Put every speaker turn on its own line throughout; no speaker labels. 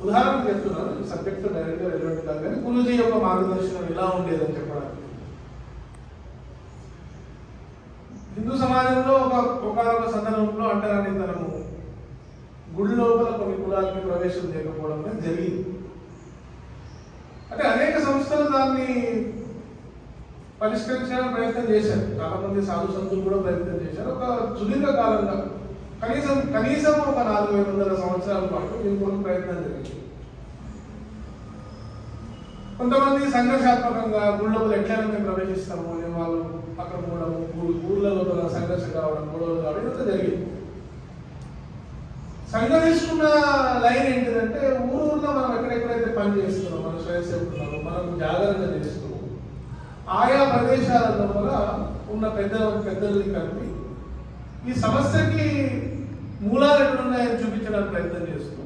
ఉదాహరణ చెప్తున్నాను, సబ్జెక్టు డైరెక్ట్గా రిలవెంట్ కాదు కానీ గురూజీ యొక్క మార్గదర్శనం ఎలా ఉండేదని చెప్పడానికి. హిందూ సమాజంలో ఒక సందర్భంలో అంటరానితనము, గుడి లోపల కొన్ని కులాలకి ప్రవేశం చేయకపోవడం అనేది జరిగింది. అంటే అనేక సంస్థలు దాన్ని పరిష్కరించడానికి ప్రయత్నం చేశారు. చాలా మంది సాధు సంతులు కూడా ప్రయత్నం చేశారు. ఒక సుదీర్ఘ కాలంగా కనీసం ఒక 400 సంవత్సరాల పాటు దీని కోసం ప్రయత్నం జరిగింది. కొంతమంది సంఘర్షాత్మకంగా గుళ్ళలో ఎట్లయినా మేము ప్రవేశిస్తాము అని వాళ్ళు అక్కడ కూడా ఊర్లలో సంఘర్షణ కావడం, గొడవలు కావడం ఇదంతా జరిగింది. సంఘం తీసుకున్న లైన్ ఏంటిదంటే ఊళ్ళో మనం ఎక్కడెక్కడైతే పని చేస్తున్నాం, మనం స్వయం సేవకున్నాము, మనం జాగ్రత్త చేస్తూ ఆయా ప్రదేశాలలో కూడా ఉన్న పెద్దల్ని కలిపి ఈ సమస్యకి మూలాలు ఎక్కడున్నాయని చూపించడానికి ప్రయత్నం చేస్తూ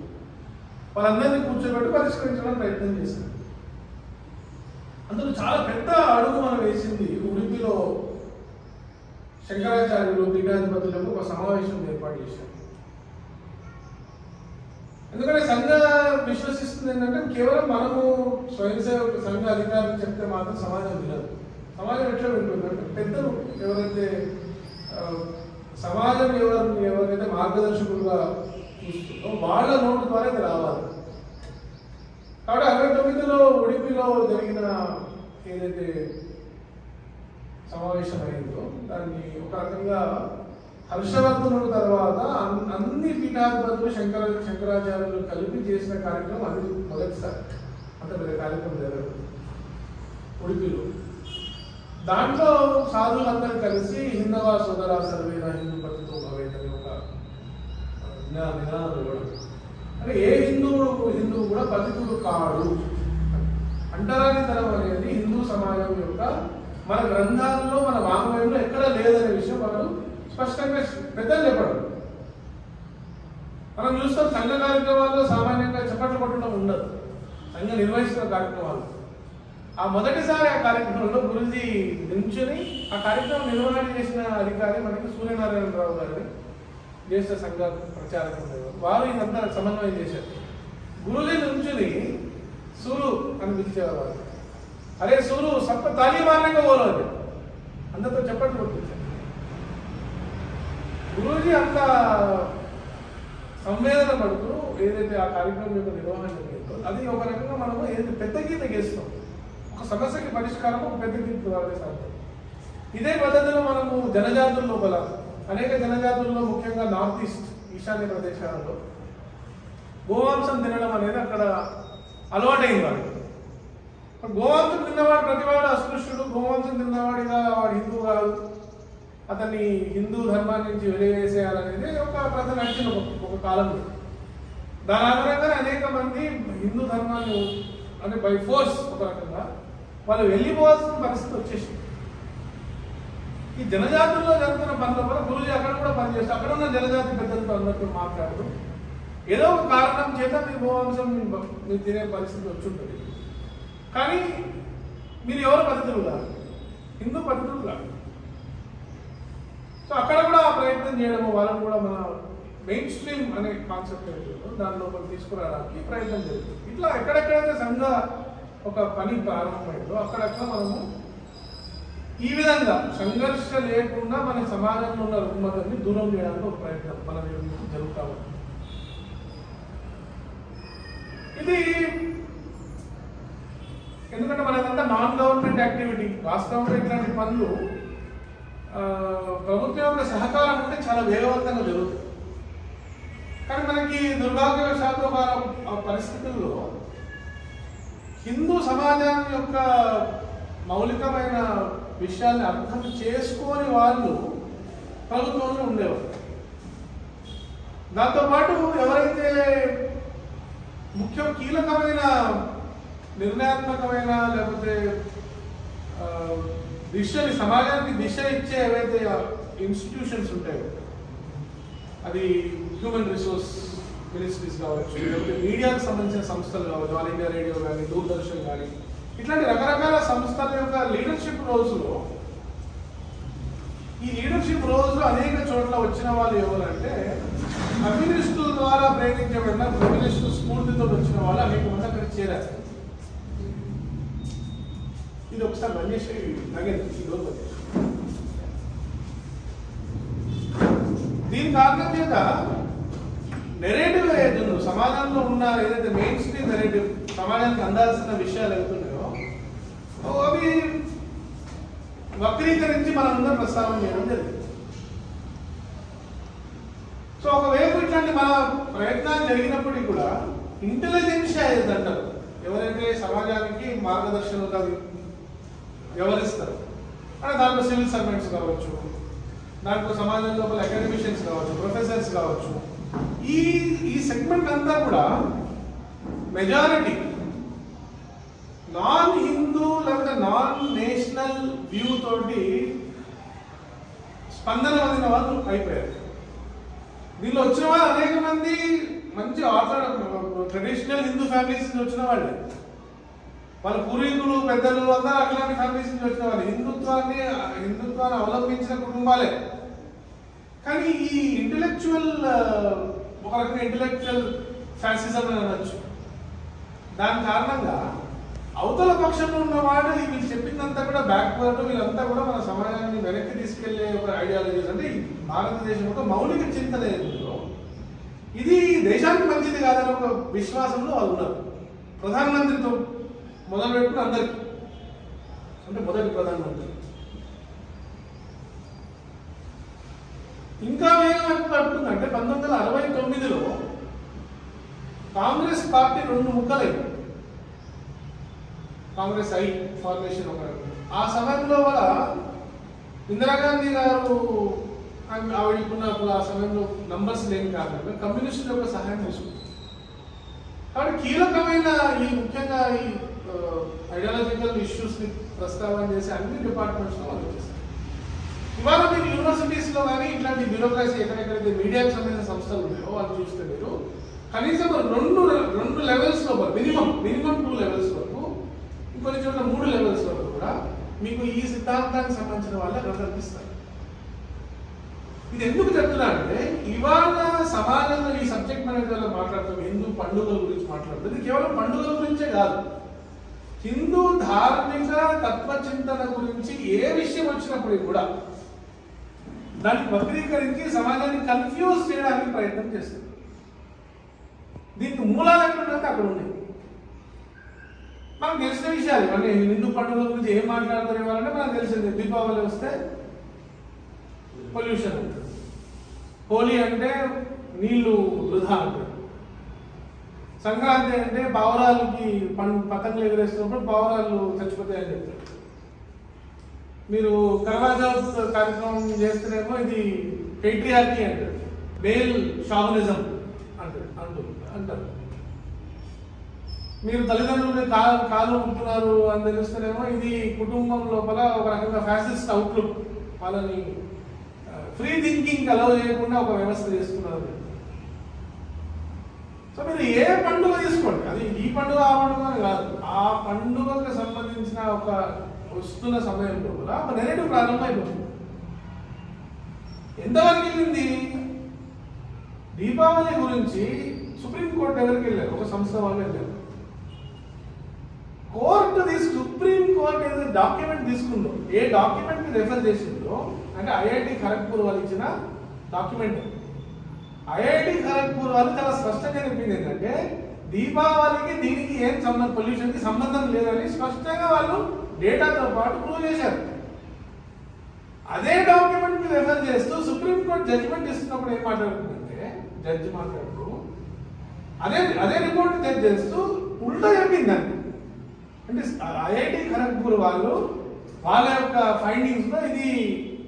వాళ్ళందరినీ కూర్చోబెట్టి పరిష్కరించడానికి ప్రయత్నం చేశారు. అందులో చాలా పెద్ద అడుగు మనం వేసింది. ఉడిపిలో శంకరాచార్యులు పీఠాధిపతులకు ఒక సమావేశం ఏర్పాటు చేశారు. ఎందుకంటే సంఘ విశ్వసిస్తుంది ఏంటంటే కేవలం మనము స్వయం సేవకు సంఘ అధికారులు చెప్తే మాత్రం సమాజం వినదు. సమాజం ఎట్లా వింటుంది అంటే పెద్దలు ఎవరైతే సమాజం ఎవరైతే మార్గదర్శకులుగా చూస్తుందో వాళ్ళ నోటు ద్వారా ఇది రావాలి. కాబట్టి 69లో ఉడిపిలో జరిగిన ఏదైతే సమావేశం అయిందో దాన్ని ఒక రకంగా హర్షవర్ధనుడు తర్వాత అన్ని పీఠాధిపతులు శంకరాచార్యులు కలిపి చేసిన కార్యక్రమం అది మొదటిసారి. అంత పెద్ద కార్యక్రమం జరగదు ఉడిపిలో. దాంట్లో సాధువులందరూ కలిసి హిందవా సోదరా సర్వేన హిందూ పతితో భవేత్ అని ఒక నినాదం ఇవ్వడం. అంటే ఏ హిందువు కూడా పతితుడు కాడు. అంటరానితనం అనేది హిందూ సమాజం యొక్క మన గ్రంథాల్లో మన వాంగ్మయంలో ఎక్కడ లేదనే విషయం మనం స్పష్టంగా పెద్దలు చెప్పడం. మనం చూస్తాం సంఘ కార్యక్రమాల్లో సామాన్యంగా చప్పట్లు కొట్టడం ఉండదు. సంఘం నిర్వహిస్తున్న కార్యక్రమాలు ఆ మొదటిసారి ఆ కార్యక్రమంలో గురూజీ నించుని ఆ కార్యక్రమం నిర్వహణ చేసిన అధికారి మనకి సూర్యనారాయణరావు గారిని జ్యేష్ఠ సంఘ ప్రచారకం వారు ఇదంతా సమన్వయం చేశారు. గురూజీ నుంచుని సూరు అని పిలిచేవారు. అరే సూరు సప్ప తాలీమాన్యంగా పోలేదు అందరితో చెప్పట్లు కొట్టించారు. గురూజీ అంత సంవేదన పడుతూ ఏదైతే ఆ కార్యక్రమం యొక్క నిర్వహణ జరిగిందో అది ఒక రకంగా మనము ఏదైతే పెద్ద గీత గీస్తాం, ఒక సమస్యకి పరిష్కారం ఒక పెద్ద గీత ద్వారా సాధ్యం. ఇదే పద్ధతిలో మనము జనజాతుల లోపల అనేక జనజాతుల్లో ముఖ్యంగా నార్త్ ఈస్ట్ ఈశాన్య ప్రదేశాలలో గోమాంసం తినడం అనేది అక్కడ అలవాటైంది వాడికి. గోమాంసం తిన్నవాడు ప్రతివాడు అస్పృశ్యుడు, గోమాంసం తిన్నవాడిగా వాడు హిందువు కాదు, అతన్ని హిందూ ధర్మాన్ని నుంచి వెలివేసేయాలనేది ఒక ప్రజలు నడిచిన ఒక కాలంలో. దాని ఆధారంగానే అనేక మంది హిందూ ధర్మాన్ని అంటే బై ఫోర్స్ ఒక రకంగా వాళ్ళు వెళ్ళిపోవాల్సిన పరిస్థితి వచ్చేసింది. ఈ జనజాతుల్లో జరుగుతున్న పనుల వల్ల గురూజీ అక్కడ కూడా పనిచేస్తారు. అక్కడ ఉన్న జనజాతి పెద్దలతో అందరితో మాట్లాడుతూ ఏదో ఒక కారణం చేత మీ గోవంశం మీరు తినే పరిస్థితి వచ్చి ఉంటుంది, కానీ మీరు ఎవరు పద్ధతులు కాదు, హిందూ పద్ధతులు కాదు. సో అక్కడ కూడా ప్రయత్నం చేయడము, వాళ్ళని కూడా మన మెయిన్ స్ట్రీమ్ అనే కాన్సెప్ట్ ఏదో దాని లోపల తీసుకురావడానికి ప్రయత్నం జరుగుతుంది. ఇట్లా ఎక్కడెక్కడైతే సంఘ ఒక పని ప్రారంభమైందో అక్కడక్కడ మనము ఈ విధంగా సంఘర్షణ లేకుండా మన సమాజంలో ఉన్న రుగ్మతని దూరం చేయడానికి ఒక ప్రయత్నం మన జరుగుతూ ఉంది. ఇది ఎందుకంటే మనదంతా నాన్ గవర్నమెంట్ యాక్టివిటీ. వాస్తవంగా ఇట్లాంటి పనులు ప్రభుత్వం యొక్క సహకారం ఉంటే చాలా వేగవంతంగా జరుగుతుంది. కానీ మనకి దుర్భాగ్యవశాత్తు ఆ పరిస్థితుల్లో హిందూ సమాజం యొక్క మౌలికమైన విషయాన్ని అర్థం చేసుకొని వాళ్ళు ప్రభుత్వంలో ఉండేవారు. దాంతోపాటు ఎవరైతే కీలకమైన నిర్ణయాత్మకమైన లేకపోతే దిశని సమాజానికి దిశ ఇచ్చే ఏవైతే ఇన్స్టిట్యూషన్స్ ఉంటాయో, అది హ్యూమన్ రిసోర్స్ మినిస్ట్రీస్ కావచ్చు, లేకపోతే మీడియాకు సంబంధించిన సంస్థలు కావచ్చు, ఆల్ ఇండియా రేడియో కానీ, దూరదర్శన్ కానీ, ఇట్లాంటి రకరకాల సంస్థల యొక్క లీడర్షిప్ రోల్స్లో ఈ లీడర్షిప్ రోజు అనేక చోట్ల వచ్చిన వాళ్ళు ఎవరంటే కమ్యూనిస్టుల ద్వారా ప్రేమించబడిన కమ్యూనిస్టు స్ఫూర్తితో వచ్చిన వాళ్ళు అనేక మంది అక్కడ చేరారు. ఇది ఒకసారి రమేష్ ఈరోజు దీని కారణం చేత నెరేటివ్ ఏదైతే సమాజంలో ఉన్న ఏదైతే మెయిన్ స్ట్రీమ్ నెరేటివ్ సమాజానికి అందాల్సిన విషయాలు అవుతున్నాయో అవి వక్రీకరించి మనందరం ప్రస్తావన చేయడం జరిగింది. సో ఒకవైపు ఇట్లాంటి మన ప్రయత్నాలు జరిగినప్పటికీ కూడా ఇంటెలిజెన్షియా ఏదైతే అంటారు, ఎవరైతే సమాజానికి మార్గదర్శకులుగా వ్యవహరిస్తారు అంటే దాంట్లో సివిల్ సర్వెంట్స్ కావచ్చు, దాంట్లో సమాజం లోపల అకాడమిషియన్స్ కావచ్చు, ప్రొఫెసర్స్ కావచ్చు, ఈ సెగ్మెంట్ అంతా కూడా మెజారిటీ నాన్ హిందూ లేకపోతే నాన్ నేషనల్ వ్యూ తోటి స్పందన పొందిన వాళ్ళు అయిపోయారు. దీనిలో వచ్చిన వాళ్ళు అనేక మంది మంచి ట్రెడిషనల్ హిందూ ఫ్యామిలీస్ నుంచి వచ్చిన వాళ్ళే, వాళ్ళ పూర్వీకులు పెద్దలు అందరూ అట్లాంటి ఫ్యామిలీస్ నుంచి వచ్చిన వాళ్ళు, హిందుత్వాన్ని అవలంబించిన కుటుంబాలే. కానీ ఈ ఇంటెలెక్చువల్ ఒక రకంగా ఇంటెలెక్చువల్ ఫ్యాసిజం అని అనొచ్చు. దాని కారణంగా అవతల పక్షంలో ఉన్నవాడు వీళ్ళు చెప్పిందంతా కూడా బ్యాక్వర్డ్, వీళ్ళంతా కూడా మన సమాజాన్ని వెనక్కి తీసుకెళ్లే ఒక ఐడియాలజీస్. అంటే భారతదేశం ఒక మౌలిక చింతన ఏదో ఇది దేశానికి మంచిది కాదని ఒక విశ్వాసంలో వాళ్ళు ఉన్నారు. ప్రధానమంత్రితో మొదలు పెట్టుకుని అందరికీ, అంటే మొదటి ప్రధానమంత్రి ఇంకా వేగం ఎప్పుడు పడుతుందంటే 1969లో కాంగ్రెస్ పార్టీ 2 ముక్కలైంది. కాంగ్రెస్ ఫార్మేషన్ ఒక ఆ సమయంలో వల్ల ఇందిరాగాంధీ గారు ఆవిడకున్న ఆ సమయంలో నంబర్స్ లేని కారణంగా కమ్యూనిస్టుల యొక్క సహాయం తీసుకుంది. కాబట్టి కీలకమైన ఈ ముఖ్యంగా ఈ ఐడియాలజికల్ ఇష్యూస్ ని ప్రస్తావన చేసి అన్ని డిపార్ట్మెంట్స్ లో వాళ్ళు చేస్తారు. ఇవాళ మీరు యూనివర్సిటీస్ లో కానీ ఇట్లాంటి బ్యూరోక్రసీ ఎక్కడెక్కడైతే మీడియాకి సంబంధించిన సంస్థలు ఉన్నాయో వాళ్ళు చూస్తే మీరు కనీసం రెండు లెవెల్స్ లో మినిమం 2 లెవెల్స్ వరకు, ఇంకొన్ని చోట్ల 3 లెవెల్స్ వరకు కూడా మీకు ఈ సిద్ధాంతానికి సంబంధించిన వాళ్ళే అక్కడ కనిపిస్తారు. ఇది ఎందుకు చెప్తున్నా అంటే ఇవాళ సమాజంలో ఈ సబ్జెక్ట్ మేనేజర్ మాట్లాడుతాం, హిందూ పండుగల గురించి మాట్లాడుతుంది. ఇది కేవలం పండుగల గురించే కాదు, హిందూ ధార్మిక తత్వచింతన గురించి ఏ విషయం వచ్చినప్పుడు కూడా దాన్ని వక్రీకరించి సమాజాన్ని కన్ఫ్యూజ్ చేయడానికి ప్రయత్నం చేస్తుంది. దీనికి మూలాలు ఎక్కడుంటే అక్కడ ఉన్నాయి. మనకు తెలిసిన విషయాలు ఇవన్నీ. హిందూ పండుగల గురించి ఏం మాట్లాడతారు ఇవ్వాలంటే మనకు తెలిసింది, దీపావళి వస్తే పొల్యూషన్ ఉంటుంది, హోలీ అంటే నీళ్లు వృధా అంటారు, సంక్రాంతి అంటే పావురాలకి పతంగులు ఎగరేస్తున్నప్పుడు పావురాలు చచ్చిపోతాయని చెప్తారు. మీరు కర్వాచౌత్ కార్యక్రమం చేస్తేనేమో ఇది పేట్రియార్కీ అంటారు, మేల్ షావనిజం అంటారు. మీరు తల్లిదండ్రులని కాలు ఉంటున్నారు అని తెలుస్తేనేమో ఇది కుటుంబం లోపల ఒక రకంగా ఫ్యాసిస్ట్ అవుట్లుక్, వాళ్ళని ఫ్రీ థింకింగ్ అలౌ చేయకుండా ఒక వ్యవస్థ చేస్తున్నారు. సో మీరు ఏ పండుగ తీసుకోండి, అది ఈ పండుగ ఆ పండుగ అని కాదు, ఆ పండుగకు సంబంధించిన ఒక వస్తున్న సమయంలో కూడా ఒక నెరేటివ్ ప్రారంభమైపోతుంది. ఎంతవరకు వెళ్ళింది? దీపావళి గురించి సుప్రీంకోర్టు ఎవరికి వెళ్ళారు? ఒక సంస్థ వాళ్ళు వెళ్ళారు. సుప్రీం కోర్టు ఏదైతే డాక్యుమెంట్ తీసుకుందో, ఏ డాక్యుమెంట్ ని రెఫర్ చేసిందో అంటే ఐఐటి ఖరగ్పూర్ వాళ్ళు ఇచ్చిన డాక్యుమెంట్. ఐఐటి ఖరగ్పూర్ వాళ్ళు చాలా స్పష్టంగా చెప్పింది ఏంటంటే దీపావళికి దీనికి ఏం పొల్యూషన్ కి సంబంధం లేదని స్పష్టంగా వాళ్ళు డేటాతో పాటు ప్రూవ్ చేశారు. అదే డాక్యుమెంట్ ని రెఫర్ చేస్తూ సుప్రీంకోర్టు జడ్జిమెంట్ ఇస్తున్నప్పుడు ఏం మాట్లాడుతుందంటే జడ్జి మాట్లాడుతూ అదే రిపోర్ట్ జడ్జ్ చేస్తూ ఉల్టా చెప్పిందండి. అంటే ఐఐటి ఖరగ్పూర్ వాళ్ళు వాళ్ళ యొక్క ఫైండింగ్స్ లో ఇది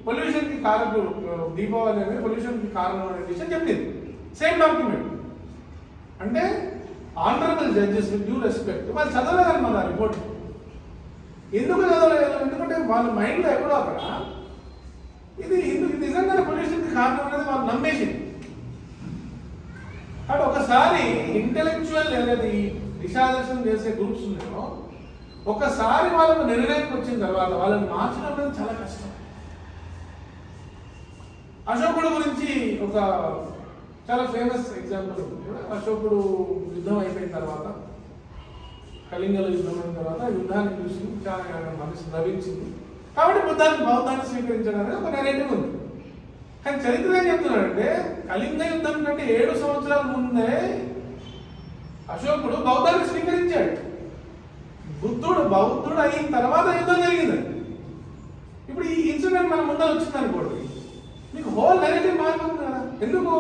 పొల్యూషన్ కి కారణం, దీపావళి అనేది పొల్యూషన్ కి కారణం అనే విషయం చెప్పింది. Same document. అంటే honourable judges with due respect వాళ్ళు చదవలేదన్నమాట ఆ రిపోర్ట్. ఎందుకు చదవలేదు? ఎందుకంటే వాళ్ళ మైండ్ లో ఎక్కడో అక్కడ ఇది నిజంగానే పొల్యూషన్ కి కారణం అనేది వాళ్ళు నమ్మేసింది. కాబట్టి ఒకసారి ఇంటెలెక్చువల్ అనేది దిశాదర్శనం చేసే గ్రూప్స్ ఉన్నాయో ఒకసారి వాళ్ళకు నిర్ణయానికి వచ్చిన తర్వాత వాళ్ళని మార్చడం అనేది చాలా కష్టం. అశోకుడు గురించి ఒక చాలా ఫేమస్ ఎగ్జాంపుల్ ఉంది. అశోకుడు యుద్ధం అయిపోయిన తర్వాత, కళింగలో యుద్ధం అయిన తర్వాత యుద్ధాన్ని చూసి చాలా మనసు లభించింది కాబట్టి బౌద్ధాన్ని స్వీకరించడానికి ఒక నెరేటివ్ ఉంది. కానీ చరిత్ర ఏం చెప్తున్నాడంటే కళింగ యుద్ధం కంటే 7 సంవత్సరాల ముందే అశోకుడు బౌద్ధాన్ని స్వీకరించాడు. బౌద్ధుడు అయిన తర్వాత యుద్ధం జరిగింది. ఇప్పుడు ఈ ఇన్సిడెంట్ మన ముందర వచ్చింది అనుకోండి, మీకు హోల్ నెరేటివ్ మారిపోతుంది కదా. ఎందుకు?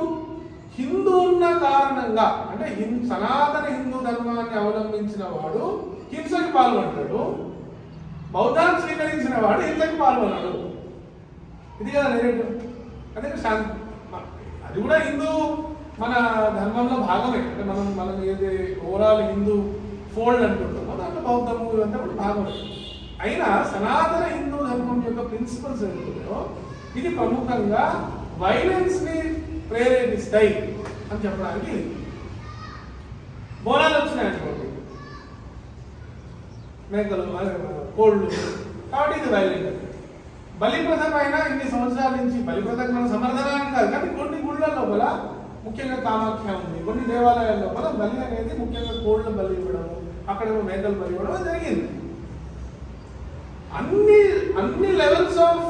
హిందూ ఉన్న కారణంగా, అంటే సనాతన హిందూ ధర్మాన్ని అవలంబించిన వాడు హింసకి పాల్గొంటాడు, బౌద్ధాన్ని స్వీకరించిన వాడు హింసకి పాల్గొన్నాడు. ఇది కదా నెరేటివ్. అదే శాంతి, అది కూడా హిందూ మన ధర్మంలో భాగమే. అంటే మనం ఏది ఓవరాల్ హిందూ ఫోల్డ్ అనుకుంటామో దాంట్లో బౌద్ధము ఇదంతా కూడా భాగమే. అయినా సనాతన హిందూ ధర్మం యొక్క ప్రిన్సిపల్స్ ఏంటో ఇది ప్రముఖంగా వైలెన్స్ ని ప్రేరేపిస్తాయి అని చెప్పడానికి బోనాలు వచ్చినాయనుకోండి, మేకలు, కోళ్ళు, కాబట్టి ఇది వైలెంట్. బలిప్రథం అయినా ఇన్ని సంవత్సరాల నుంచి బలిప్రథం మన సమర్థనాన్ని కాదు, కానీ కొన్ని గుళ్ళ లోపల ముఖ్యంగా కామాఖ్య ఉంది, కొన్ని దేవాలయాల లోపల బలి అనేది ముఖ్యంగా కోళ్ళ బలి ఇవ్వడము, అక్కడేమో మేకలు బలి ఇవ్వడం జరిగింది. అన్ని లెవెల్స్ ఆఫ్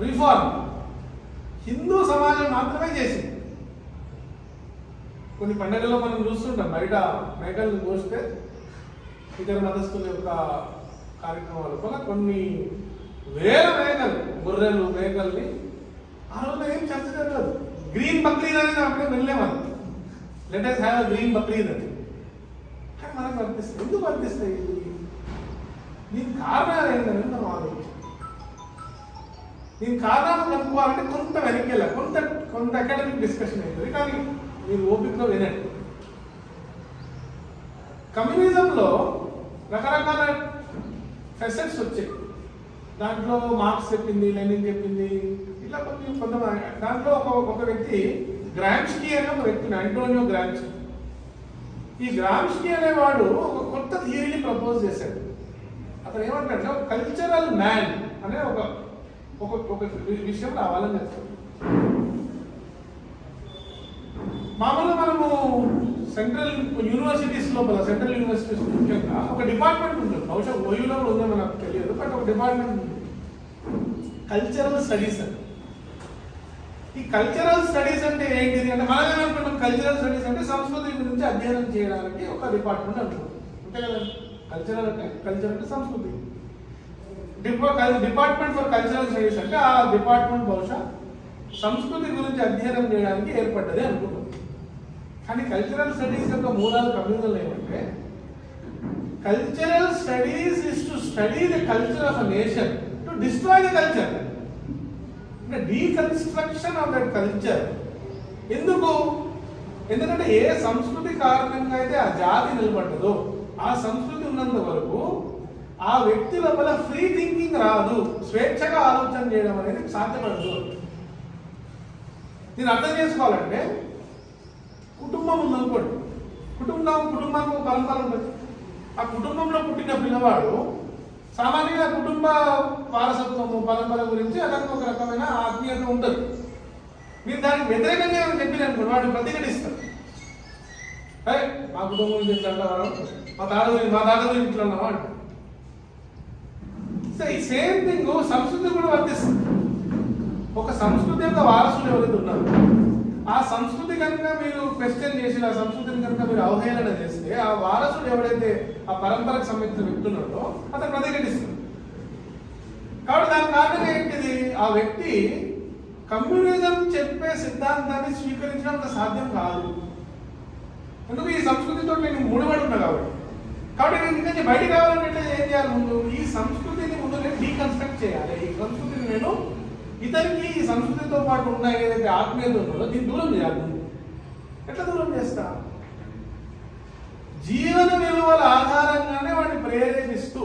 రిఫార్మ్ హిందూ సమాజం మాత్రమే చేసింది. కొన్ని పండుగల్లో మనం చూస్తుంటాం బయట మేకలను కోస్తే ఇతర మతస్థుల యొక్క కార్యక్రమాల వల్ల కొన్ని వేల మేకలు, గొర్రెలు, మేకల్ని ఆ రోజున ఏం చర్చ జరగదు. గ్రీన్ బక్రీద్ అనేది అప్పుడే వెళ్ళేవాళ్ళు, let us have green Bakrid అని. కానీ మనకు వర్తిస్తాయి. ఎందుకు వర్తిస్తాయి? దీనికి కారణాలు ఏంటనేది మనం ఆలోచించాం. దీని కారణాలు కనుక్కోవాలంటే కొంత వెనక్కి వెళ్ళాలి, కొంత అకాడమిక్ డిస్కషన్ అవుతుంది. కానీ మీరు ఓపికలో వినండి. కమ్యూనిజంలో రకరకాల ఫెసెట్స్ వచ్చాయి. దాంట్లో మార్క్స్ చెప్పింది, లెనిన్ చెప్పింది, ఇట్లా కొంతమంది. దాంట్లో ఒక వ్యక్తి గ్రామ్స్కీ అనే ఒక వ్యక్తిని, ఆంటోనియో గ్రామ్స్కీ. ఈ గ్రామ్స్కీ అనేవాడు ఒక కొత్త థియరీని ప్రపోజ్ చేశాడు. అతను ఏమంటాడంటే ఒక కల్చరల్ మ్యాన్ అనే ఒక విషయం రావాలని చెప్తాడు. మామూలుగా మనము సెంట్రల్ యూనివర్సిటీస్ లోపల, సెంట్రల్ యూనివర్సిటీస్ ముఖ్యంగా ఒక డిపార్ట్మెంట్ ఉంటుంది. బహుశా ఓయూలో ఉందో నాకు తెలియదు, బట్ ఒక డిపార్ట్మెంట్ ఉంటుంది, కల్చరల్ స్టడీస్ అని. ఈ కల్చరల్ స్టడీస్ అంటే ఏంటిది అంటే మనం ఏమనుకుంటాం, కల్చరల్ స్టడీస్ అంటే సంస్కృతి గురించి అధ్యయనం చేయడానికి ఒక డిపార్ట్మెంట్ అనుకుంటాం, అంతే కదా. కల్చరల్ అంటే సంస్కృతి. డిపార్ట్మెంట్ ఫర్ కల్చరల్ స్టడీస్ అంటే ఆ డిపార్ట్మెంట్ బహుశా సంస్కృతి గురించి అధ్యయనం చేయడానికి ఏర్పడ్డది అనుకుంటాం. కానీ కల్చరల్ స్టడీస్ యొక్క మూలాలు కమ్యూనిజంలో ఏమంటే, cultural studies is to study the culture of a nation to destroy the culture, అంటే డీకన్స్ట్రక్షన్ ఆఫ్ దట్ కల్చర్. ఎందుకంటే ఏ సంస్కృతి కారణంగా అయితే ఆ జాతి నిలబడ్డదో ఆ సంస్కృతి ఉన్నంత వరకు ఆ వ్యక్తి లోపల ఫ్రీ థింకింగ్ రాదు, స్వేచ్ఛగా ఆలోచన చేయడం అనేది సాధ్యపడదు. దీన్ని అర్థం చేసుకోవాలంటే కుటుంబం ఉందనుకోండి, కుటుంబానికి పరంపర ఉంటుంది. ఆ కుటుంబంలో పుట్టిన పిల్లవాడు సామాన్యంగా కుటుంబ వారసత్వము, పరంపర గురించి అతనికి ఒక రకమైన ఆత్మీయత ఉంటుంది. మీరు దానికి వ్యతిరేకంగా చెప్పిననుకోండి, వాడు ప్రతిఘటిస్తారు. అరే మా కుటుంబం గురించి అంటారు, మా తాత గురించి ఇట్లా ఉన్నావా అంటారు. సో ఈ సేమ్ థింగ్ సంస్కృతి కూడా వర్తిస్తుంది. ఒక సంస్కృతి యొక్క వారసులు ఎవరైతే ఉన్నారు, ఆ సంస్కృతి కనుక మీరు క్వశ్చన్ చేసి, ఆ సంస్కృతిని కనుక మీరు అవహేళన చేస్తే, ఆ వారసుడు ఎవరైతే ఆ పరంపరకు సంబంధించిన వ్యక్తి ఉన్నాడో అతను ప్రతిఘటిస్తుంది. కాబట్టి దాని కారణంగా ఏంటిది, ఆ వ్యక్తి కమ్యూనిజం చెప్పే సిద్ధాంతాన్ని స్వీకరించడం అంత సాధ్యం కాదు. ఎందుకు? ఈ సంస్కృతితో నేను ముడిపడి ఉన్నా కాబట్టి నేను ఇంకా బయటికి రావాలంటే ఏం చేయాలి? ముందు ఈ సంస్కృతిని నేను డీకన్స్ట్రక్ట్ చేయాలి. ఈ సంస్కృతిని నేను ఇతనికి ఈ సంస్కృతితో పాటు ఉన్న ఏదైతే ఆత్మీయత ఉందో దీన్ని దూరం చేయాలి. ఎట్లా దూరం చేస్తా? జీవన విలువల ఆధారంగానే వాడిని ప్రేరేపిస్తూ,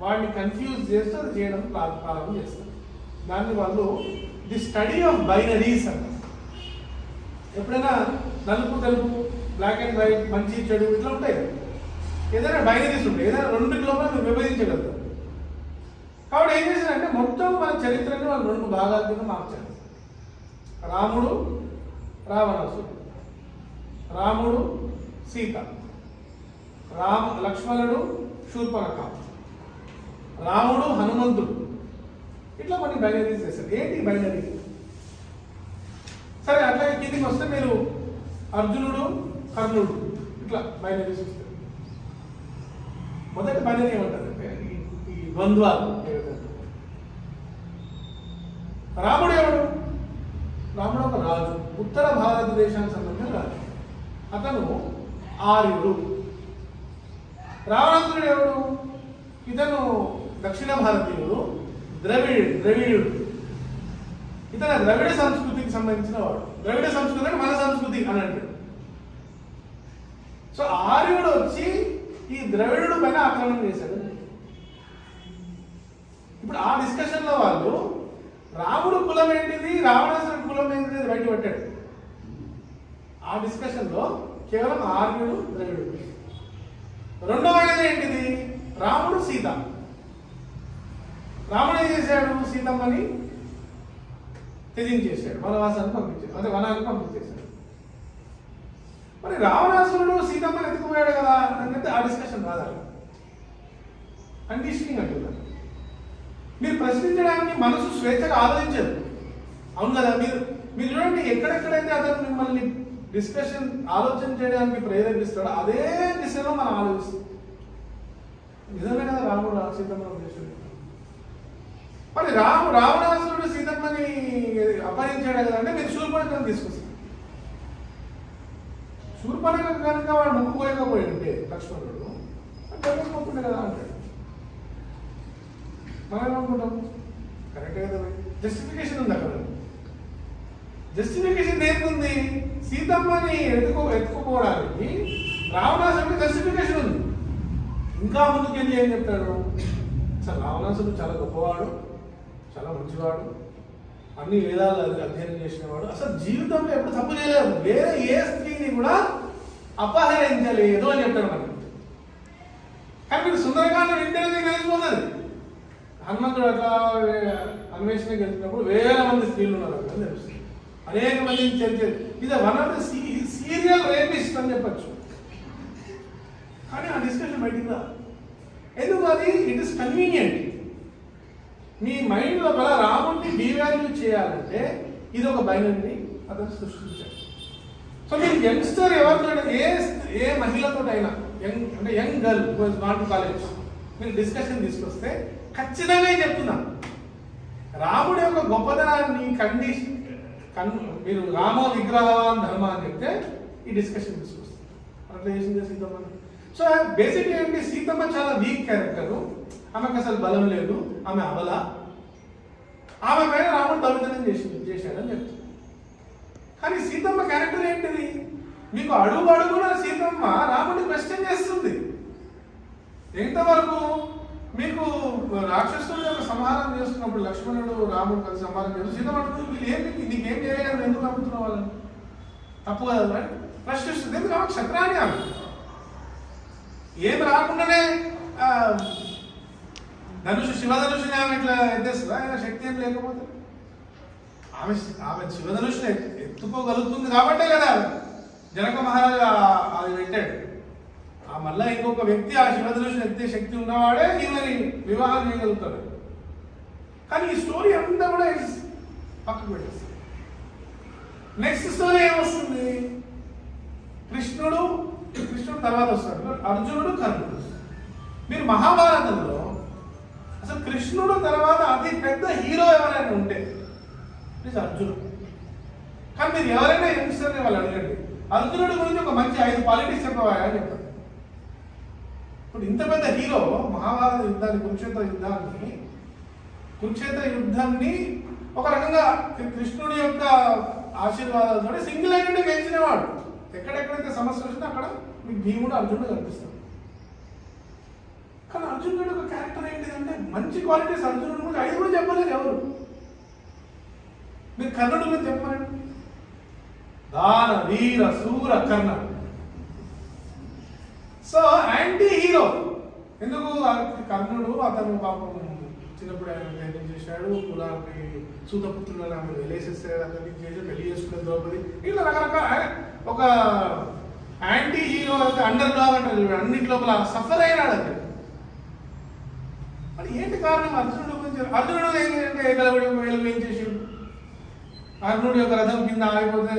వాడిని కన్ఫ్యూజ్ చేస్తూ అది చేయడం ప్రారంభం చేస్తారు. దాన్ని వాళ్ళు ది స్టడీ ఆఫ్ బైనరీస్ అంటారు. ఎప్పుడైనా నలుపు తెలుపు, బ్లాక్ అండ్ వైట్, మంచి చెడు ఇట్లా ఉంటాయి. ఏదైనా బైనరీస్ ఉంటాయి, ఏదైనా రెండింటి లోపల మీరు విభజించగలుగుతారు. కాబట్టి ఏం చేశారంటే మొత్తం మన చరిత్రని వాళ్ళు 2 భాగాల కింద మార్చారు. రాముడు రావణాసురుడు, రాముడు సీత, లక్ష్మణుడు శూర్పణఖ, రాముడు హనుమంతుడు, ఇట్లా కొన్ని బైనరీస్ చేశారు. ఏంటి బైనరీ? సరే అట్లాగే కిందికి వస్తే మీరు అర్జునుడు కర్ణుడు ఇట్లా బైనరీస్ ఇస్తారు. మొదటి బైనరీ ఏమంటారంటే ఈ ద్వంద్వాలు. రాముడు ఎవడు? రాముడు ఒక రాజు, ఉత్తర భారతదేశానికి సంబంధించిన రాజు. అతను ఆర్యుడు. రావణాసురుడు ఎవడు? ఇతను దక్షిణ భారతీయుడు, ద్రవిడుడు. ఇతను ద్రవిడ సంస్కృతికి సంబంధించిన వాడు. ద్రవిడ సంస్కృతి అంటే మన సంస్కృతి అని అంటాడు. సో ఆర్యుడు వచ్చి ఈ ద్రవిడుడు పైన ఆక్రమణ చేశాడు. ఇప్పుడు ఆ డిస్కషన్ లో వాళ్ళు రాముడు కులం ఏంటిది, రావణాసురుడు కులం ఏంటిది బయట పెట్టాడు. ఆ డిస్కషన్ లో కేవలం ఆర్యుడు ద్రవిడుడు. రెండవది ఏంటిది? రాముడు సీత. రాముడు ఏం చేశాడు? సీతమ్మని త్యజించేశాడు, వనవాసాన్ని పంపించాడు, అంటే వనానికి పంపించేశాడు. మరి రావణాసురుడు సీతమ్మని ఎత్తుకుపోయాడు కదా అంటే ఆ డిస్కషన్ రాదా? కండిషనింగ్ అంటున్నారు. మీరు ప్రశ్నించడానికి మనసు స్వేచ్ఛగా ఆలోచించదు. అవును కదా? మీరు చూడండి, ఎక్కడెక్కడైతే అతను మిమ్మల్ని డిస్కషన్ ఆలోచన చేయడానికి ప్రేరేపిస్తాడో అదే దిశలో మనం ఆలోచిస్తాం. నిజమే కదా రాముడు సీతమ్మను ఉద్దేశం. మరి రావణాసురుడు సీతమ్మని అపహరించాడు కదా అంటే మీరు శూర్పణఖను తీసుకొస్తారు. శూర్పణఖ కనుక వాడు ముక్కు పోయకపోయి ఉంటే లక్ష్మణుడు పోతుండే కదా అంటాడు. మనం ఏమనుకుంటాం? కరెక్టే కదా. జస్టిఫికేషన్ ఉంది అక్కడ. జస్టిఫికేషన్ ఏంటుంది? సీతమ్మని ఎత్తుకోవడానికి రావణాసురుడికి జస్టిఫికేషన్ ఉంది. ఇంకా ముందుకెళ్ళి ఏం చెప్తాడు? అసలు రావణాసురుడు చాలా గొప్పవాడు, చాలా మంచివాడు, అన్ని వేదాలు అధ్యయనం చేసినవాడు, అసలు జీవితంలో ఎప్పుడు తప్పు చేయలేదు, వేరే ఏ స్త్రీని కూడా అపహరించలేదు అని చెప్తాడు మనకి. కానీ మీరు సుందరకాండ వింటేనే కలిసిపోతుంది. హనుమంతుడు అట్లా అన్వేషణ గెలిచినప్పుడు వేల మంది స్త్రీలు ఉన్నారు అని తెలుస్తుంది. అనేక మంది చర్చలు. ఇది one of the serial rapist అని చెప్పచ్చు. కానీ ఆ డిస్కషన్ బయటికి రా. ఎందుకు? అది it is convenient. Me mind లోపల రాముడిని డివాల్యూ చేయాలంటే ఇది ఒక బైనరీని అతను సృష్టించాడు. సో మీరు యంగ్స్టర్ ఎవరితో ఏ మహిళతోటైనా young girl was not to college మీరు డిస్కషన్ తీసుకొస్తే ఖచ్చితంగా చెప్తున్నా, రాముడి యొక్క గొప్పతనాన్ని మీరు రామ విగ్రహవాన్ ధర్మ అని చెప్తే ఈ డిస్కషన్ తీసుకొస్తుంది. అట్లా చేసింది సీతమ్మ. సో బేసిక్లీ ఏంటి? సీతమ్మ చాలా వీక్ క్యారెక్టర్, ఆమెకు అసలు బలం లేదు, ఆమె అబల, ఆమె పైన రాముడు దౌర్జన్యం చేశాడని చెప్తుంది. కానీ సీతమ్మ క్యారెక్టర్ ఏంటిది? మీకు అడుగు అడుగున సీతమ్మ రాముడిని క్వశ్చన్ చేస్తుంది. ఎంతవరకు? మీకు రాక్షసుడు యొక్క సంహారం చేస్తున్నప్పుడు లక్ష్మణుడు రాముడు కలిసి సంహారం చేస్తూ సీతమ్మ అడుగుతుంది, నీకేం చేయలేదు, ఎందుకు నమ్ముతున్నావు వాళ్ళని? తప్పు కదా ప్రశ్నిస్తుంది. ఎందుకు? ఆమె క్షత్రాన్ని ఆమె ఏం రాకుండానే శివధనుషుని ఆమె ఇట్లా ఎత్తేస్తుందా? ఆయన శక్తి ఏం లేకపోతే ఆమె శివధనుషుని ఎత్తుకోగలుగుతుంది కాబట్టే కదా జనక మహారాజు అది పెట్టాడు. మళ్ళా ఇంకొక వ్యక్తి ఆ శివధనుషుని ఎత్తే శక్తి ఉన్నవాడే ఈమెని వివాహం చేయగలుగుతాడు. కానీ ఈ స్టోరీ అంతా కూడా పక్కకు పెట్టేస్తుంది. నెక్స్ట్ స్టోరీ ఏమొస్తుంది? కృష్ణుడు తర్వాత వస్తాడు, అర్జునుడు కర్ణుడు. మీరు మహాభారతంలో అసలు కృష్ణుడు తర్వాత అతి పెద్ద హీరో ఎవరైనా ఉంటే ప్లీజ్ అర్జునుడు. కానీ మీరు ఎవరైనా యంగ్స్టర్ని వాళ్ళు అడగండి, అర్జునుడి గురించి ఒక మంచి 5 క్వాలిటీస్ చెప్పవా అని చెప్తారు. ఇప్పుడు ఇంత పెద్ద హీరో మహాభారత యుద్ధాన్ని కురుక్షేత్ర యుద్ధాన్ని ఒక రకంగా కృష్ణుడి యొక్క ఆశీర్వాదాలతో సింగిల్ హ్యాండెడ్ గెలిచినవాడు. ఎక్కడెక్కడైతే సమస్య వచ్చినా అక్కడ మీకు భీముడు అర్జునుడు కనిపిస్తాడు. కానీ అర్జునుడు ఒక క్యారెక్టర్ ఏంటిదంటే మంచి క్వాలిటీస్ అర్జునుడు గురించి 5 కూడా చెప్పలేదు ఎవరు. మీరు కర్ణుడు గురించి చెప్పండి. దాన వీర సూర కర్ణ. So anti hero. ఎందుకు? కర్ణుడు అతను పాపం చిన్నప్పుడు ఆయన ధైర్యం చేశాడు, కులానికి సూతపుత్రులను ఆమె వెలేసేస్తాడు, అతన్ని చేసి పెళ్లి చేసుకునే ద్రౌపది, ఇట్లా రకరకాల ఒక యాంటీ హీరో అండర్ డాగ్ అంటారు చూడండి, అన్నింటి లోపల సఫర్ అయినాడు అంటే. మరి ఏంటి కారణం? అర్జునుడు గురించి. అర్జునుడు ఏంటంటే ఏకలవ్యుడు ఏం చేసాడు? అర్జునుడు యొక్క రథం కింద ఆగిపోతే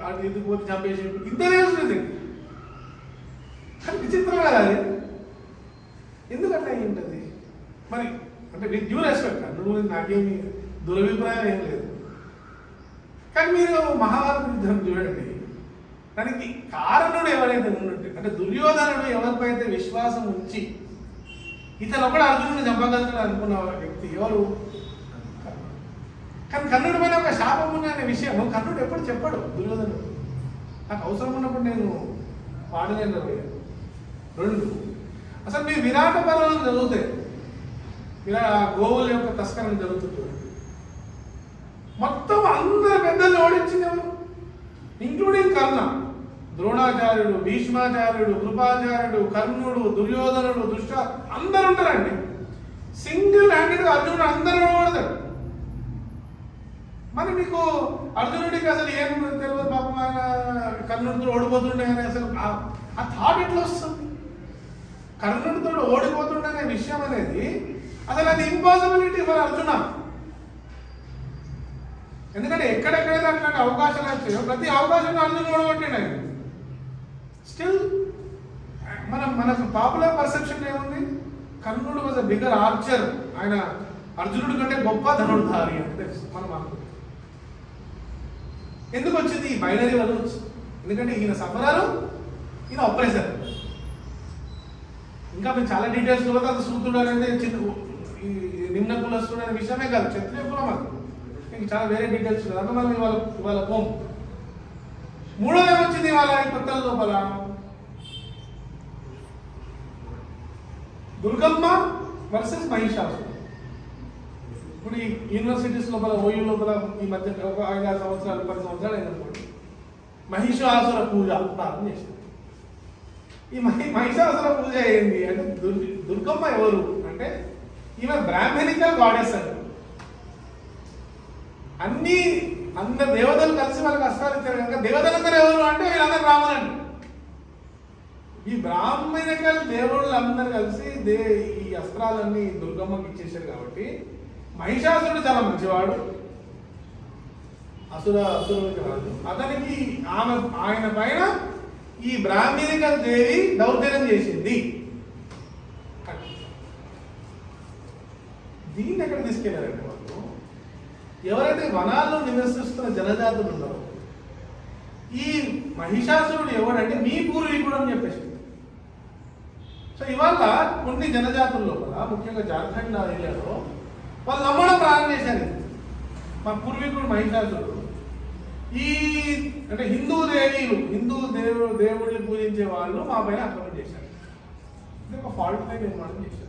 అటు ఎత్తుకుపోతే చంపేసి ఇద్దరే వస్తుంది. అది విచిత్రం కదా అది. ఎందుకట్లా అయి ఉంటుంది మరి? అంటే విత్ డ్యూ రెస్పెక్ట్, అర్జునుడు గురించి నాకేమి దురభిప్రాయం ఏం లేదు. కానీ మీరు మహాభారత యుద్ధం చూడండి, దానికి కారణుడు ఎవరైతే ఉన్నట్టు అంటే దుర్యోధనుడు ఎవరిపైతే విశ్వాసం ఉంచి ఇతను ఒకడు అర్జునుడిని చంపగలుగుతాడు అనుకున్న వ్యక్తి ఎవరు? కానీ కర్ణుడి పైన ఒక శాపం ఉన్న అనే విషయం కర్ణుడు ఎప్పుడు చెప్పాడు దుర్యోధనుడు. నాకు అవసరం ఉన్నప్పుడు నేను పాడలేను. రెండు, అసలు మీ విరాట పర్వం చదివితే గోవుల యొక్క తస్కరణ జరుగుతుంది. మొత్తం అందరు పెద్దలు ఓడించింది ఎవరు? ఇంక్లూడింగ్ కర్ణ. ద్రోణాచార్యుడు, భీష్మాచార్యుడు, కృపాచార్యుడు, కర్ణుడు, దుర్యోధనుడు, దుష్ట అందరు ఉంటారండి. సింగిల్ హ్యాండెడ్ అర్జునుడు అందరూ ఓడతాడు. మరి మీకు అర్జునుడికి అసలు ఏం తెలియదు పాపం, ఆయన కర్ణుడితో ఓడిపోతుండే అని అసలు ఆ థాట్ ఎట్లా వస్తుంది? కర్ణుడితో ఓడిపోతుండే అనే విషయం అనేది అసలు అది ఇంపాసిబిలిటీ ఫర్ అర్జున. ఎందుకంటే ఎక్కడెక్కడైతే అట్లాంటి అవకాశాలు వచ్చాయో ప్రతి అవకాశంలో అర్జునుడు ఓడగొట్టిండు ఆయన. స్టిల్ మనకు పాపులర్ పర్సెప్షన్ ఏముంది? కర్ణుడు వాజ్ అ బిగ్గర్ ఆర్చర్, ఆయన అర్జునుడి కంటే గొప్ప ధనుర్ధారి అని తెలుసు మనం అనుకుంటాం. ఎందుకు వచ్చింది? ఈ బైనరీ వల్ల వచ్చింది. ఎందుకంటే ఈయన సఫరారు, ఈయన ఆపరేషన్. ఇంకా మేము చాలా డీటెయిల్స్ కూడా అది సూత్రుడు అనేది ఈ నిమ్న కులస్తుడు అనే విషయమే కాదు, క్షత్రియ కులం అది ఇంకా చాలా వేరే డీటెయిల్స్ ఉంది. అంటే మనం ఇవాళ పోం. మూడోది ఏమొచ్చింది ఇవాళ ఈ కొత్తల లోపల? దుర్గమ్మ వర్సెస్ మహిషాసుడు. ఇప్పుడు ఈ యూనివర్సిటీస్ లోపల ఓయూ లోపల ఈ మధ్య ఒక 5-6 సంవత్సరాలు 10 సంవత్సరాలు అయినప్పుడు మహిషాసుర పూజ ప్రారంభం చేసింది. ఈ మహిషాసుర పూజ ఏంటి అంటే దుర్గమ్మ ఎవరు అంటే ఈమె బ్రాహ్మణికల్ గాడెస్ అంట. అందరు దేవతలు కలిసి వాళ్ళకి అస్త్రాలు ఇచ్చారు కనుక దేవతలందరూ ఎవరు అంటే వీళ్ళందరూ బ్రాహ్మణులు. ఈ బ్రాహ్మణికల్ దేవుళ్ళందరూ కలిసి ఈ అస్త్రాలన్నీ దుర్గమ్మకి ఇచ్చేసారు కాబట్టి మహిషాసురుడు చాలా మంచివాడు, అసురుడికి రాదు. అతనికి ఆయన పైన ఈ బ్రాహ్మణికల్ దేవి దౌర్జన్యం చేసింది. దీన్ని ఎక్కడ తీసుకెళ్లారంటే వాళ్ళు ఎవరైతే వనాల్లో నివసిస్తున్న జనజాతులు ఉన్నారో ఈ మహిషాసురుడు ఎవడంటే మీ పూర్వీకుడు అని చెప్పేసి. సో ఇవాళ కొన్ని జనజాతుల లోపల ముఖ్యంగా జార్ఖండ్ ఏరియాలో వాళ్ళు నమ్మడం ప్రారంభం చేశారు. మా పూర్వీకుడు మహిషాసురుడు అంటే హిందూ దేవుళ్ళని పూజించే వాళ్ళు మా పైన ఆక్రమణ చేశారు. ఇది ఒక ఫాల్ట్ లైన్ నిర్మాణం చేశారు.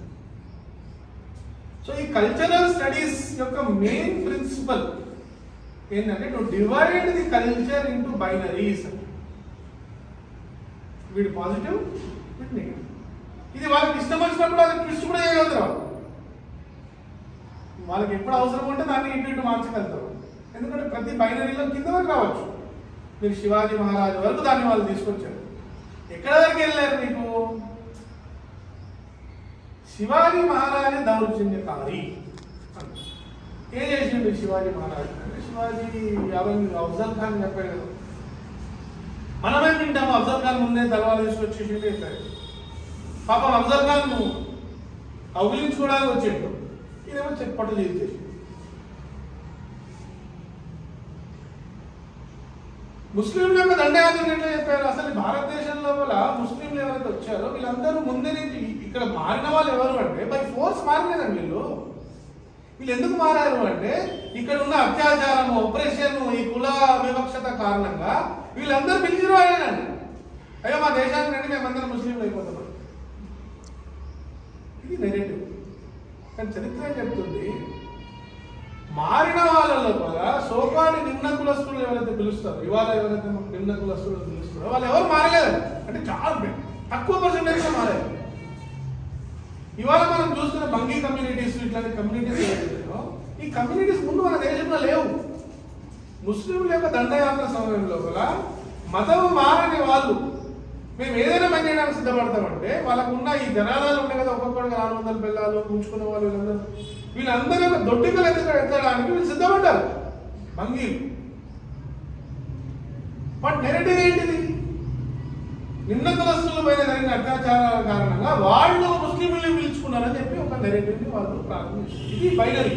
సో ఈ కల్చరల్ స్టడీస్ యొక్క మెయిన్ ప్రిన్సిపల్ ఏంటంటే to divide the culture into binaries. వీడు పాజిటివ్, వీడు నెగిటివ్. ఇది వాళ్ళకి ఇష్టం వచ్చినప్పుడు అది ట్విస్ట్ కూడా చేయగలుగుతారు. వాళ్ళకి ఎప్పుడు అవసరం ఉంటే దాన్ని ఇటు మార్చగలుగుతారు. ఎందుకంటే ప్రతి బైనరీలో కింద వరకు రావచ్చు. మీరు శివాజీ మహారాజు వరకు దాన్ని వాళ్ళు తీసుకొచ్చారు. ఎక్కడ వరకు వెళ్ళారు? మీకు శివాజీ మహారాజు దౌర్జన్యకారి. ఏం చేసిండు శివాజీ మహారాజు అంటే శివాజీ అఫ్జల్ ఖాన్ చెప్పాడు కదా, మనమే తింటాము. అఫ్జల్ ఖాన్ ముందే తలవారు తీసుకొచ్చేసి చెప్పారు. పాపం అఫ్జల్ ఖాన్ కౌగిలించుకోవడానికి వచ్చేట్టు ఇదేమో చెప్పట్టు చేసి ముస్లింల యొక్క దండయాత్రలు ఎట్లా చెప్పారు? అసలు భారతదేశం లోపల ముస్లింలు ఎవరైతే వచ్చారో వీళ్ళందరూ ముందే నుంచి ఇక్కడ మారిన వాళ్ళు ఎవరు అంటే బై ఫోర్స్ మారలేదండి. వీళ్ళు ఎందుకు మారారు అంటే ఇక్కడ ఉన్న అత్యాచారము, ఆపరేషన్, ఈ కుల వివక్షత కారణంగా వీళ్ళందరూ పిలిచిన వాళ్ళేనండి. అయ్యో మా దేశానికి రండి, మేమందరం ముస్లింలు అయిపోతున్నాం. ఇది నెగటివ్. కానీ చరిత్ర ఏం చెప్తుంది? మారిన వాళ్ళ లోపల సోకాని నిమ్న కులస్తులు ఎవరైతే పిలుస్తారో, ఇవాళ ఎవరైతే నిమ్న కులస్తులు పిలుస్తారో వాళ్ళు ఎవరు మారలేదు. అంటే చాలా తక్కువ పర్సెంటేజ్ మారారు. ఇవాళ మనం చూస్తున్న బంగీ కమ్యూనిటీస్ ఇట్లాంటి కమ్యూనిటీస్ ఏవైతున్నాయో ఈ కమ్యూనిటీస్ ముందు మన దేశంలో లేవు. ముస్లింల యొక్క దండయాత్ర సమయం లోపల మతం మారని వాళ్ళు మేము ఏదైనా పని చేయడానికి సిద్ధపడతామంటే వాళ్ళకున్న ఈ జనాలు ఉన్నాయి కదా, ఒక్కొక్కడికి 400 పిల్లలు ఉంచుకున్న వాళ్ళు వీళ్ళందరూ యొక్క దొడ్డికలు ఎత్తడానికి వీళ్ళు సిద్ధపడ్డారు బంగీలు. బట్ నెగటివ్ ఏంటిది? నిన్న కులస్తుల పైన జరిగిన అత్యాచారాల కారణంగా వాళ్ళు ముస్లింలని పిలుచుకున్నారని చెప్పి ఒక నెగటివ్ని వాళ్ళు ప్రారంభించారు. ఇది బైనరీ.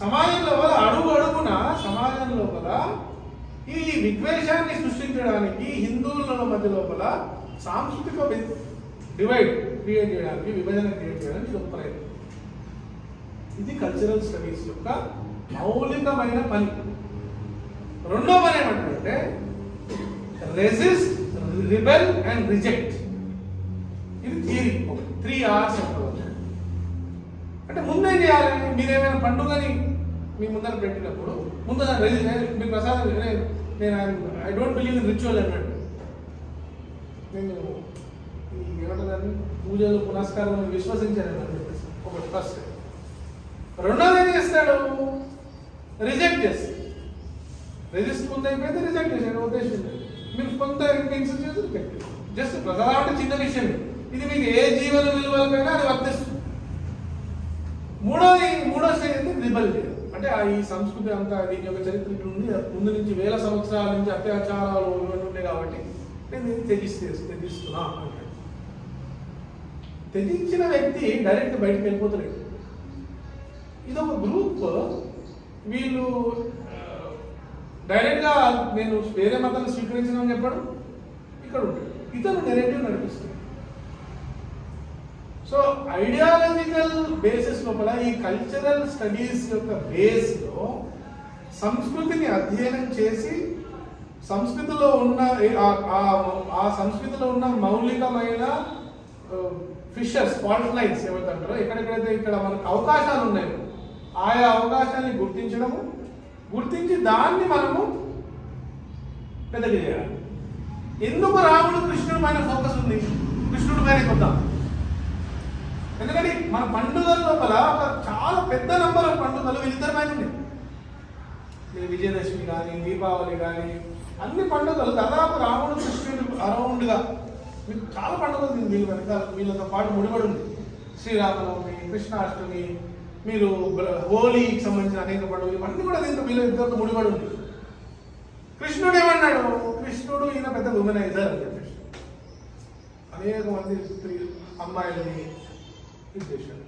సమాజం లోపల అడుగు అడుగున సమాజం లోపల ఈ విద్వేషాన్ని సృష్టించడానికి హిందువుల మధ్య లోపల సాంస్కృతిక డివైడ్ క్రియేట్ చేయడానికి, విభజన క్రియేట్ చేయడానికి ఇది ఒక ప్రయత్నం. ఇది కల్చరల్ స్టడీస్ యొక్క మౌలికమైన పని. రెండో పని ఏమంటే రెసిస్ట్, రిబెల్ అండ్ రిజెక్ట్. ఇది థియరీ. 3 R's అంటే ముందేం చేయాలి? మీరేమైనా పండుగని మీ ముందర పెట్టినప్పుడు ముందు మీ ప్రసాదం నేను I don't believe in ritual అన్నట్టు, నేను ఏమంటారు పూజలు పునస్కారాలను విశ్వసించాను అని చెప్పేసి ఒకటి ఫస్ట్. రెండోది ఏం చేస్తాడు? రిజెక్ట్ చేస్తాడు. రెజిస్ట్ ముందు అయిపోయింది, రిజెక్ట్ చేశాడు. ఉద్దేశం మీరు కొంత ఇన్సెన్స్ చేసి రిజెక్ట్ చేస్తారు. జస్ట్ ప్రసాదం అంటే చిన్న విషయం, ఇది మీకు ఏ జీవన విలువలకైనా అది వర్తిస్తుంది. మూడో స్టేజ్ అయితే రిబల్ చేయడం. అంటే ఈ సంస్కృతి అంతా దీని యొక్క చరిత్ర ఉంది, ముందు నుంచి వేల సంవత్సరాల నుంచి అత్యాచారాలు ఇవన్నీ ఉన్నాయి కాబట్టి నేను దీన్ని తెగిస్తున్నా అంటాడు. తెగించిన వ్యక్తి డైరెక్ట్ బయటకు వెళ్ళిపోతలేడు. ఇది ఒక గ్రూప్. వీళ్ళు డైరెక్ట్గా నేను వేరే మతాన్ని స్వీకరించడం చెప్పడం ఇక్కడ ఉంటాడు. ఇతను నెరేటివ్ నడిపిస్తుంది. సో ఐడియాలజికల్ బేసిస్ లోపల ఈ కల్చరల్ స్టడీస్ యొక్క బేస్లో సంస్కృతిని అధ్యయనం చేసి సంస్కృతిలో ఉన్న ఆ సంస్కృతిలో ఉన్న మౌలికమైన ఫిషర్స్, ఫాల్ట్ లైన్స్ ఏమంటారో, ఎక్కడెక్కడైతే ఇక్కడ మనకు అవకాశాలు ఉన్నాయో ఆయా అవకాశాన్ని గుర్తించడము, గుర్తించి దాన్ని మనము పెద్దగా చేయాలి. ఎందుకు రాముడు కృష్ణుడి పైన ఫోకస్ ఉంది? కృష్ణుడి పైన కొద్దాం. ఎందుకంటే మన పండుగల లోపల ఒక చాలా పెద్ద నంబర్ ఆఫ్ పండుగలు వీళ్ళిద్దరి పైన ఉన్నాయి. విజయదశమి కానీ, దీపావళి కానీ, అన్ని పండుగలు దాదాపు రాముడు కృష్ణుడు అరౌండ్గా మీకు చాలా పండుగలు వీళ్ళ వెనకాల వీళ్ళతో పాటు ముడిపడి ఉంది. శ్రీరామనవమి, కృష్ణాష్టమి, మీరు హోలీకి సంబంధించిన అనేక పండుగలు, ఇవన్నీ కూడా దీంతో వీళ్ళ ఇద్దరితో ముడిపడి ఉంది. కృష్ణుడు ఏమన్నాడు? కృష్ణుడు ఈయన పెద్ద ఉమెనైజర్ అని చెప్పేసి అనేక మంది అమ్మాయిలని చేశాడు.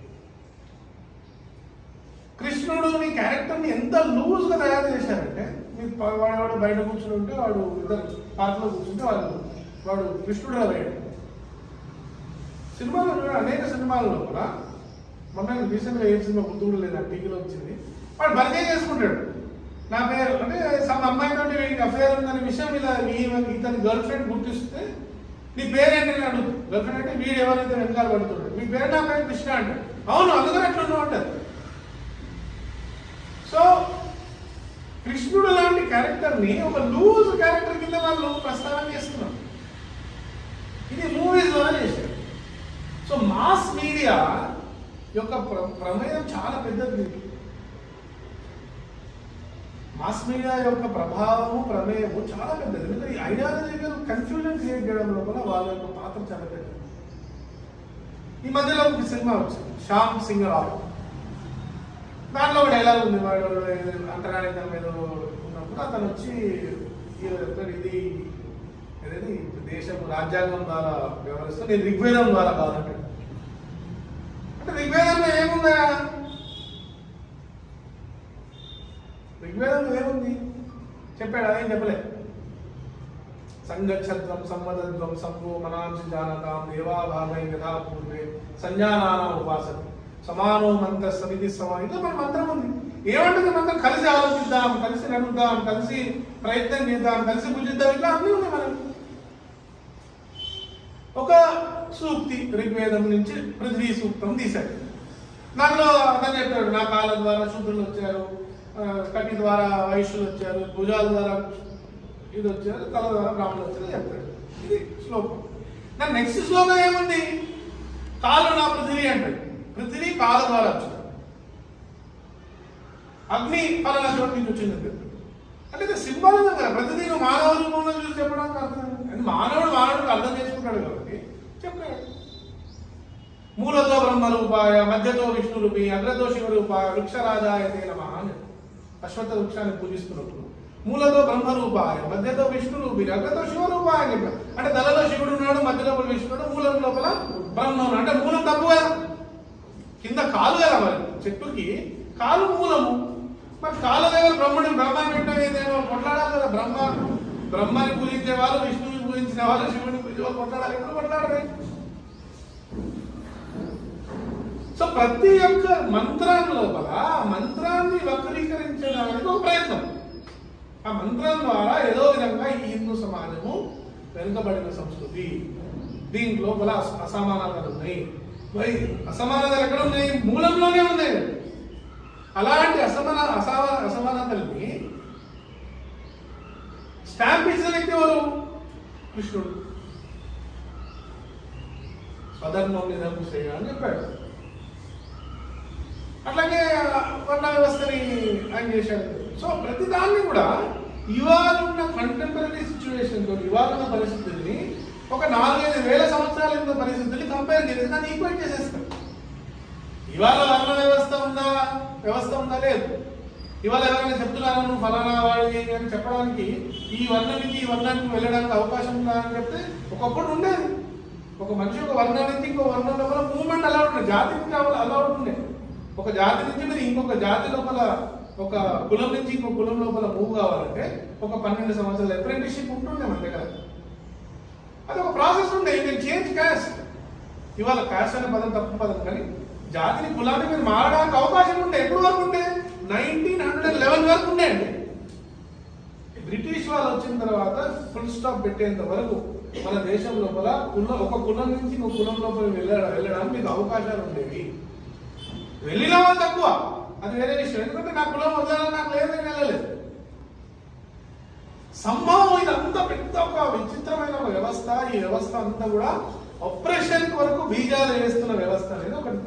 కృష్ణుడు నీ క్యారెక్టర్ని ఎంత లూజ్గా తయారు చేశారంటే, వాడు బయట కూర్చుని ఉంటే వాడు ఇద్దరు పార్క్లో కూర్చుంటే వాడు కృష్ణుడుగా పోయాడు. సినిమాలో అనేక సినిమాల్లో కూడా మొన్న రీసెంట్గా ఏ సినిమా గుర్తు కూడా లేదు, టీవీలో వచ్చింది. వాడు బర్గే చేసుకుంటాడు. నా పేరు అంటే సమ్ అమ్మాయితో అఫేర్ ఉందనే విషయం ఇలా ఇతని గర్ల్ ఫ్రెండ్ గుర్తిస్తే నీ పేరేంటని అడుగుతుంది. గర్ల్ ఫ్రెండ్ అంటే వీడు ఎవరైతే వెనకాల పడుతున్నాడు, మీ పేరు నా పేరు కృష్ణ అంటాడు. అవును, అందుకని అట్లా ఉన్నావు అంటారు. సో కృష్ణుడు లాంటి క్యారెక్టర్ని ఒక లూజ్ క్యారెక్టర్ కింద వాళ్ళు ప్రస్తావన చేస్తున్నారు. ఇది మూవీస్ ద్వారా చేశారు. సో మాస్ మీడియా యొక్క ప్రమేయం చాలా పెద్దది. మాస్ మీడియా యొక్క ప్రభావము, ప్రమేయము చాలా పెద్దది. ఎందుకంటే ఈ ఐడియాలజికల్ కన్ఫ్యూజన్ క్రియేట్ చేయడం లోపల వాళ్ళ యొక్క పాత్ర చాలా పెద్దది. ఈ మధ్యలో ఒక సినిమా వచ్చింది, శ్యామ్ సింగ్ రావు. దాంట్లో ఒక డైలాగ్ ఉంది, వాడు అంతరానికం మీద ఉన్నప్పుడు అతను వచ్చి ఇది ఏదైతే దేశం రాజ్యాంగం ద్వారా వ్యవహరిస్తూ నేను ఋగ్వేదం ద్వారా కాదంటాడు. అంటే ఋగ్వేదంలో ఏముందా? ఋగ్వేదంలో ఏముంది చెప్పాడు? అదేం చెప్పలేదు. సంగచ్చత్వం సంవదత్వం సంభో మనాంసి జానతాం దేవాభాగై యథా పూర్వే సంజానానా ఉపాసన సమానో మంత్ర సమితి సమానం. ఇట్లా మన మంత్రం ఉంది. ఏమంటుంది మంత్రం? కలిసి ఆలోచిద్దాం, కలిసి నడుద్దాం, కలిసి ప్రయత్నం చేద్దాం, కలిసి పూజిద్దాం, ఇట్లా అన్నీ ఉన్నాయి మనకి. ఒక సూక్తి ఋగ్వేదం నుంచి పృథ్వీ సూక్తం తీశాడు. దానిలో అతను చెప్పాడు, నా కాళ్ళ ద్వారా శూద్రులు వచ్చారు, కటి ద్వారా వైశ్యులు వచ్చారు, భుజాల ద్వారా ఇది వచ్చారు, తల ద్వారా బ్రాహ్మణులు వచ్చారు చెప్పాడు. ఇది శ్లోకం. నా నెక్స్ట్ శ్లోకం ఏముంది? కాలు నా పృథివీ అంటాడు, పృథివీ కాలు ద్వారా వచ్చింది, అగ్ని ఫలానా చోటు నుంచి వచ్చిందని చెప్తాడు. అంటే ఇది సింబాలిజం కదా, ప్రతిదీ మానవ రూపంలో చూసి చెప్పడానికి అర్థం. మానవుడు అర్థం చేసుకుంటాడు కాబట్టి చెప్పాడు. మూలతో బ్రహ్మరూపాయ, మధ్యతో విష్ణు రూపి, అగ్రతో శివరూపాయ, వృక్షరాజాయ తే నమః అని అశ్వత్థ వృక్షాన్ని పూజిస్తున్నప్పుడు మూలతో బ్రహ్మరూపాయ, మధ్యతో విష్ణు రూపి, అగ్రతో శివరూపాయ అని చెప్పాడు. అంటే తలలో శివుడు ఉన్నాడు, మధ్య లోపల విష్ణుడు, మూలం లోపల బ్రహ్మ ఉన్నాడు. అంటే మూలం తప్పు కదా, కింద కాలు కదా, మరి చెట్టుకి కాలు మూలము. మరి కాళ్ళ దగ్గర బ్రహ్మని పెట్టేదేమో కొట్లాడాలి కదా. బ్రహ్మని పూజించే వాళ్ళు, విష్ణువుని పూజించిన వాళ్ళు, శివుని పూజించే వాళ్ళు కొట్లాడాలి. ఎప్పుడు కొట్లాడాలి? సో ప్రతి ఒక్క మంత్రాన్ని లోపల మంత్రాన్ని వక్రీకరించడానికి ఒక ప్రయత్నం. ఆ మంత్రం ద్వారా ఏదో విధంగా ఈ హిందూ సమాజము వెనుకబడిన సంస్కృతి, దీని లోపల అసమానతలు ఉన్నాయి. మరి అసమానతలు ఎక్కడ ఉన్నాయి? మూలంలోనే ఉన్నాయి. అలాంటి అసమానతల్ని స్టాంప్ ఇచ్చిన వ్యక్తి ఎవరు? కృష్ణుడు. స్వధర్మం నిరముషయ అని చెప్పాడు. అట్లాగే వర్ణ వ్యవస్థని ఆయన చేశాడు. సో ప్రతి దాన్ని కూడా ఇవాళ ఉన్న కంటెంపరీ సిచ్యువేషన్ తో, ఇవాళ ఉన్న పరిస్థితుల్ని ఒక 4-5 వేల సంవత్సరాల కింద పరిస్థితుల్ని కంపేర్ చేసి దాన్ని ఈక్వైట్ చేసేస్తాం. ఇవాళ వర్ణ వ్యవస్థ ఉందా లేదు. ఇవాళ ఎవరైనా చెప్తున్నారా నువ్వు ఫలానా వాడి అని చెప్పడానికి, ఈ వర్ణం నుంచి ఈ వర్ణానికి వెళ్ళడానికి అవకాశం ఉందా అని చెప్తే ఒకప్పుడు ఉండేది. ఒక మనిషి ఒక వర్ణం నుంచి ఇంకో వర్ణం లోపల మూవ్మెంట్ అలా ఉంటుంది, జాతి నుంచి అలా ఉంటుండే. ఒక జాతి నుంచి మీరు ఇంకొక జాతి లోపల, ఒక కులం నుంచి ఇంకొక కులం లోపల మూవ్ కావాలంటే ఒక 12 సంవత్సరాల అప్రెంటిస్షిప్ ఉంటుండే మన దగ్గర. అది ఒక ప్రాసెస్ ఉండే. You can change caste. ఇవాళ క్యాస్ట్ అనే పదం తప్పు పదం, కానీ జాతిని కులాన్ని మీరు మారడానికి అవకాశం ఉండే. ఎప్పుడు వరకు ఉండే? 1911 వరకు ఉండే అండి. బ్రిటిష్ వాళ్ళు వచ్చిన తర్వాత ఫుల్ స్టాప్ పెట్టేంత వరకు మన దేశం లోపల ఒక కులం నుంచి ఇంకో కులం లోపల వెళ్ళడానికి మీకు అవకాశాలు ఉండేవి. వెళ్ళిన వాళ్ళు తక్కువ, అది వేరే విషయం. ఎందుకంటే నా కులం వదలని నాకు లేదని వెళ్ళలేదు. సంభవం ఇదంతా పెద్ద ఒక విచిత్రమైన ఒక వ్యవస్థ. ఈ వ్యవస్థ అంతా కూడా ఆపరేషన్ వరకు బీజాలు వేస్తున్న వ్యవస్థ అనేది ఒకటి